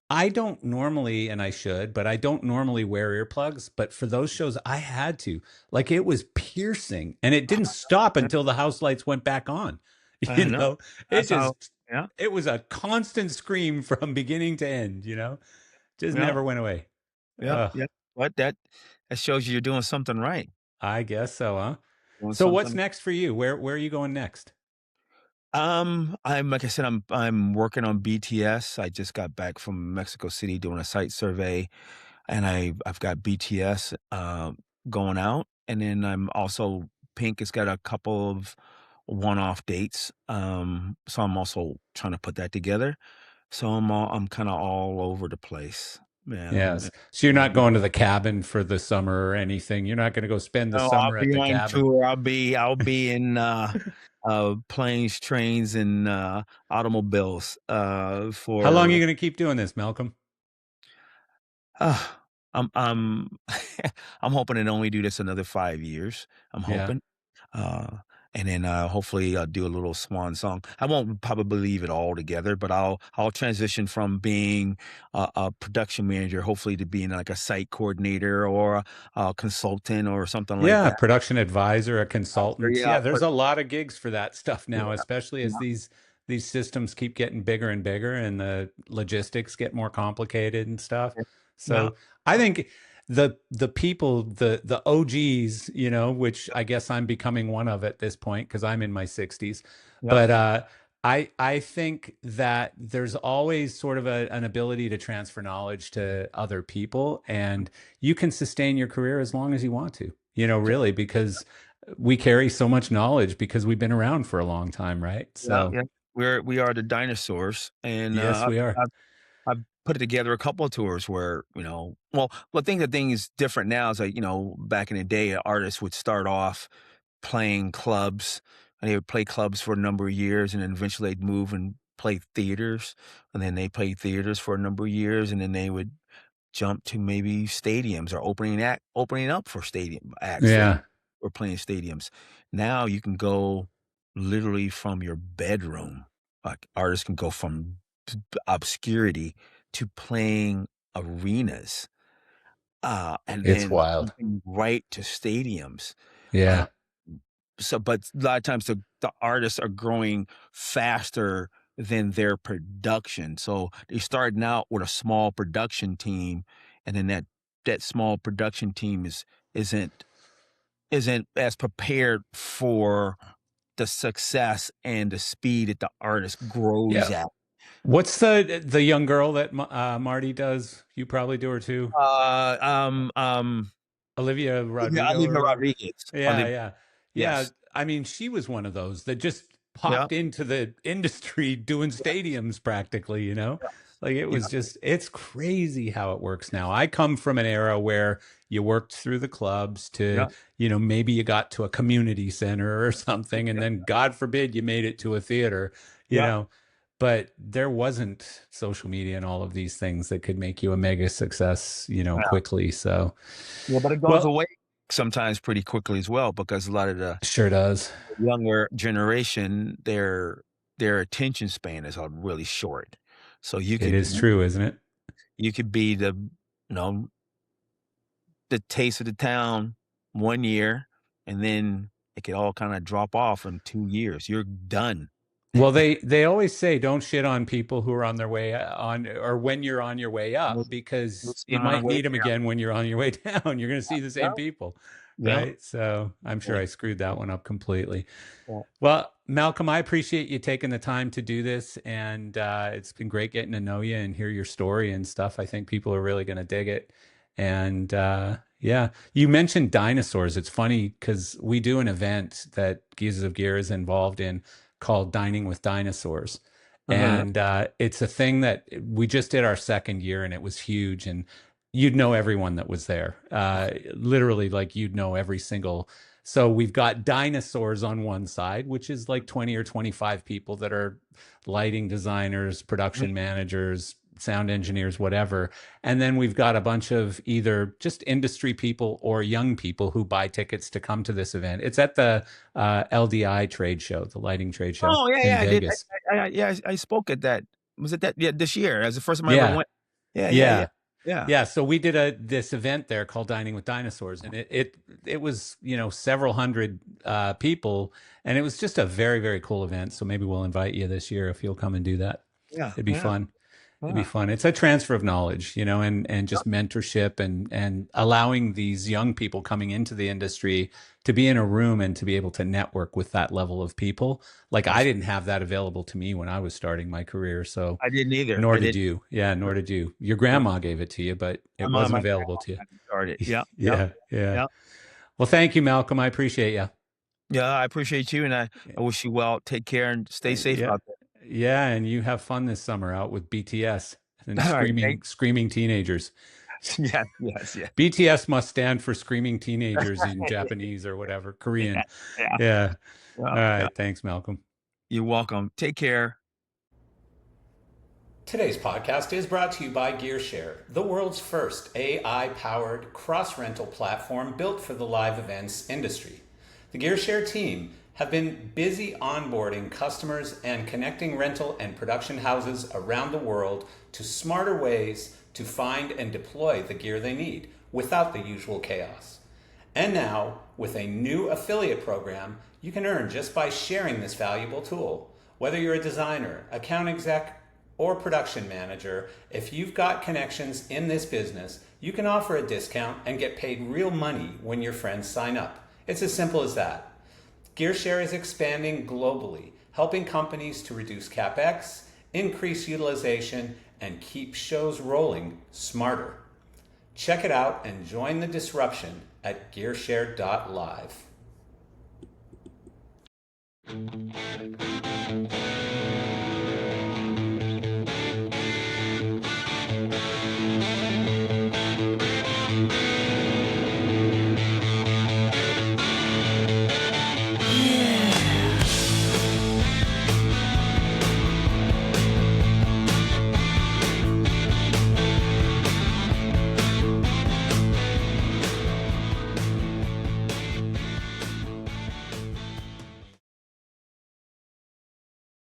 Speaker 2: I don't normally, and I should, but I don't normally wear earplugs. But for those shows, I had to. Like it was piercing, and it didn't stop
Speaker 1: yeah,
Speaker 2: until the house lights went back on.
Speaker 1: I
Speaker 2: You
Speaker 1: know.
Speaker 2: know, it
Speaker 1: That's how
Speaker 2: just,
Speaker 1: yeah,
Speaker 2: it was a constant scream from beginning to end. Just
Speaker 1: yeah,
Speaker 2: never went away.
Speaker 1: yeah,
Speaker 2: Ugh,
Speaker 1: yeah, but that shows you you're doing something right,
Speaker 2: I guess so, huh?
Speaker 1: doing
Speaker 2: So what's
Speaker 1: something.
Speaker 2: next for you? Where are you going next?
Speaker 1: I'm like I said, I'm working on BTS. I just got back from Mexico City doing a site survey, and I've got BTS going out, and then I'm also Pink has got a couple of one-off dates. So I'm also trying to put that together. So I'm kind of all over the place, man.
Speaker 2: Yes. So you're
Speaker 1: Yeah,
Speaker 2: not going to the cabin for the summer or anything. You're not going to go spend the
Speaker 1: no, I'll
Speaker 2: summer at
Speaker 1: be
Speaker 2: the
Speaker 1: on
Speaker 2: cabin.
Speaker 1: tour. I'll be in planes, trains, and automobiles
Speaker 2: How long are
Speaker 1: for
Speaker 2: you going to keep doing this, Malcolm?
Speaker 1: uh, I'm I'm hoping to only do this another 5 years. I'm
Speaker 2: Yeah.
Speaker 1: hoping. Uh and then hopefully I'll do a little swan song. I won't probably leave it all together, but I'll transition from being a production manager, hopefully to being like a site coordinator or a consultant or something like
Speaker 2: Yeah,
Speaker 1: that.
Speaker 2: production advisor, a consultant.
Speaker 1: Yeah,
Speaker 2: Yeah, there's
Speaker 1: but
Speaker 2: a lot of gigs for that stuff
Speaker 1: yeah,
Speaker 2: now, especially as
Speaker 1: yeah,
Speaker 2: these systems keep getting bigger and bigger and the logistics get more complicated and stuff.
Speaker 1: yeah, yeah,
Speaker 2: So, I think the people, the OGs, which I guess I'm becoming one of at this point because I'm in my 60s.
Speaker 1: yeah,
Speaker 2: But I think that there's always sort of an ability to transfer knowledge to other people and you can sustain your career as long as you want to, really, because we carry so much knowledge because we've been around for a long time, right?
Speaker 1: yeah,
Speaker 2: So,
Speaker 1: yeah. We are the dinosaurs, and
Speaker 2: yes, we are.
Speaker 1: I've put together a couple of tours where, I think the thing is different now is like, back in the day, artists would start off playing clubs, and they would play clubs for a number of years, and then eventually they'd move and play theaters, and then they played theaters for a number of years, and then they would jump to maybe stadiums or opening up for stadium acts that
Speaker 2: Yeah,
Speaker 1: were playing stadiums. Now you can go literally from your bedroom. Like artists can go from obscurity to playing arenas, and
Speaker 2: it's
Speaker 1: then
Speaker 2: wild.
Speaker 1: moving right to stadiums. Uh,
Speaker 2: Yeah.
Speaker 1: but a lot of times the artists are growing faster than their production. So they starting out with a small production team, and then that small production team isn't isn't as prepared for the success and the speed that the artist grows
Speaker 2: Yeah.
Speaker 1: at.
Speaker 2: What's the young girl that Marty does? You probably do her too.
Speaker 1: Uh, um, um,
Speaker 2: Olivia
Speaker 1: yeah,
Speaker 2: Rodrigo
Speaker 1: Olivia
Speaker 2: or whatever.
Speaker 1: Rodriguez.
Speaker 2: Yeah,
Speaker 1: Olivia,
Speaker 2: yeah. Yeah,
Speaker 1: yes,
Speaker 2: I mean, she was one of those that just
Speaker 1: yeah,
Speaker 2: popped into the industry doing
Speaker 1: yeah,
Speaker 2: stadiums practically. Like it
Speaker 1: Yeah,
Speaker 2: was just, it's crazy how it works now. I come from an era where you worked through the clubs to,
Speaker 1: yeah,
Speaker 2: maybe you got to a community center or something, and
Speaker 1: yeah,
Speaker 2: then God forbid you made it to a theater, you
Speaker 1: yeah,
Speaker 2: know. But there wasn't social media and all of these things that could make you a mega success,
Speaker 1: yeah.
Speaker 2: quickly. So,
Speaker 1: Yeah, but it goes
Speaker 2: well,
Speaker 1: away sometimes pretty quickly as well because a lot of the
Speaker 2: sure does.
Speaker 1: younger generation, their attention span is really short. So
Speaker 2: It is true, isn't it?
Speaker 1: you could be you know the taste of the town 1 year, and then it could all kind of drop off in 2 years. You're done.
Speaker 2: Well, they always say don't shit on people who are on their way on, or when you're on your way up,
Speaker 1: We'll we'll
Speaker 2: because
Speaker 1: see
Speaker 2: you
Speaker 1: on our
Speaker 2: might
Speaker 1: way
Speaker 2: need them again when you're on your way down. You're going to see the
Speaker 1: down.
Speaker 2: same people,
Speaker 1: Yeah,
Speaker 2: right? So I'm sure
Speaker 1: yeah,
Speaker 2: I screwed that one up completely.
Speaker 1: yeah.
Speaker 2: Well, Malcolm, I appreciate you taking the time to do this, and it's been great getting to know you and hear your story and stuff. I think people are really going to dig it. And yeah, you mentioned dinosaurs. It's funny because we do an event that Geezers of Gear is involved in called Dining with Dinosaurs.
Speaker 1: Uh-huh.
Speaker 2: And it's a thing that we just did our second year, and it was huge. And you'd know everyone that was there. Literally, like you'd know every single. So we've got dinosaurs on one side, which is like 20 or 25 people that are lighting designers, production managers, sound engineers, whatever. And then we've got a bunch of either just industry people or young people who buy tickets to come to this event. It's at the LDI trade show, the lighting trade show
Speaker 1: Oh, yeah,
Speaker 2: in
Speaker 1: yeah, I did.
Speaker 2: Vegas.
Speaker 1: Yeah, I spoke at that. Was it that? Yeah, this year. As the first time I ever
Speaker 2: Yeah.
Speaker 1: went. Yeah, yeah, yeah,
Speaker 2: Yeah.
Speaker 1: yeah.
Speaker 2: Yeah, so we did this event there called Dining with Dinosaurs, and it was several hundred people, and it was just a very very cool event. So maybe we'll invite you this year if you'll come and do that.
Speaker 1: Yeah,
Speaker 2: It'd be
Speaker 1: yeah,
Speaker 2: fun. It'd be
Speaker 1: yeah.
Speaker 2: fun. It's a transfer of knowledge, and
Speaker 1: Yep,
Speaker 2: just mentorship and allowing these young people coming into the industry to be in a room and to be able to network with that level of people. Like I
Speaker 1: that's
Speaker 2: didn't have that available to me when I was starting my career, so
Speaker 1: I didn't either.
Speaker 2: nor
Speaker 1: I
Speaker 2: did
Speaker 1: didn't.
Speaker 2: you. Yeah, nor did you. Your
Speaker 1: No,
Speaker 2: grandma gave it to you, but it
Speaker 1: I'm on
Speaker 2: wasn't
Speaker 1: my
Speaker 2: available to you.
Speaker 1: got me started. Yep, yep,
Speaker 2: Yeah, yeah.
Speaker 1: yep.
Speaker 2: Well, thank you, Malcolm. I appreciate you.
Speaker 1: Yeah, I appreciate you, and I wish you well. Take care and stay safe
Speaker 2: Yeah,
Speaker 1: out
Speaker 2: yeah, and you have fun this summer out with BTS and
Speaker 1: there. All right, thanks.
Speaker 2: screaming teenagers.
Speaker 1: Yes, yes, yes.
Speaker 2: BTS must stand for screaming teenagers in Japanese or whatever, Korean.
Speaker 1: Yeah, yeah,
Speaker 2: Yeah.
Speaker 1: yeah,
Speaker 2: All
Speaker 1: yeah.
Speaker 2: right. Thanks, Malcolm.
Speaker 1: You're welcome. Take care.
Speaker 2: Today's podcast is brought to you by GearShare, the world's first AI powered cross rental platform built for the live events industry. The GearShare team have been busy onboarding customers and connecting rental and production houses around the world to smarter ways to find and deploy the gear they need without the usual chaos. And now, with a new affiliate program, you can earn just by sharing this valuable tool. Whether you're a designer, account exec, or production manager, if you've got connections in this business, you can offer a discount and get paid real money when your friends sign up. It's as simple as that. GearShare is expanding globally, helping companies to reduce capex, increase utilization, and keep shows rolling smarter. Check it out and join the disruption at gearshare.live.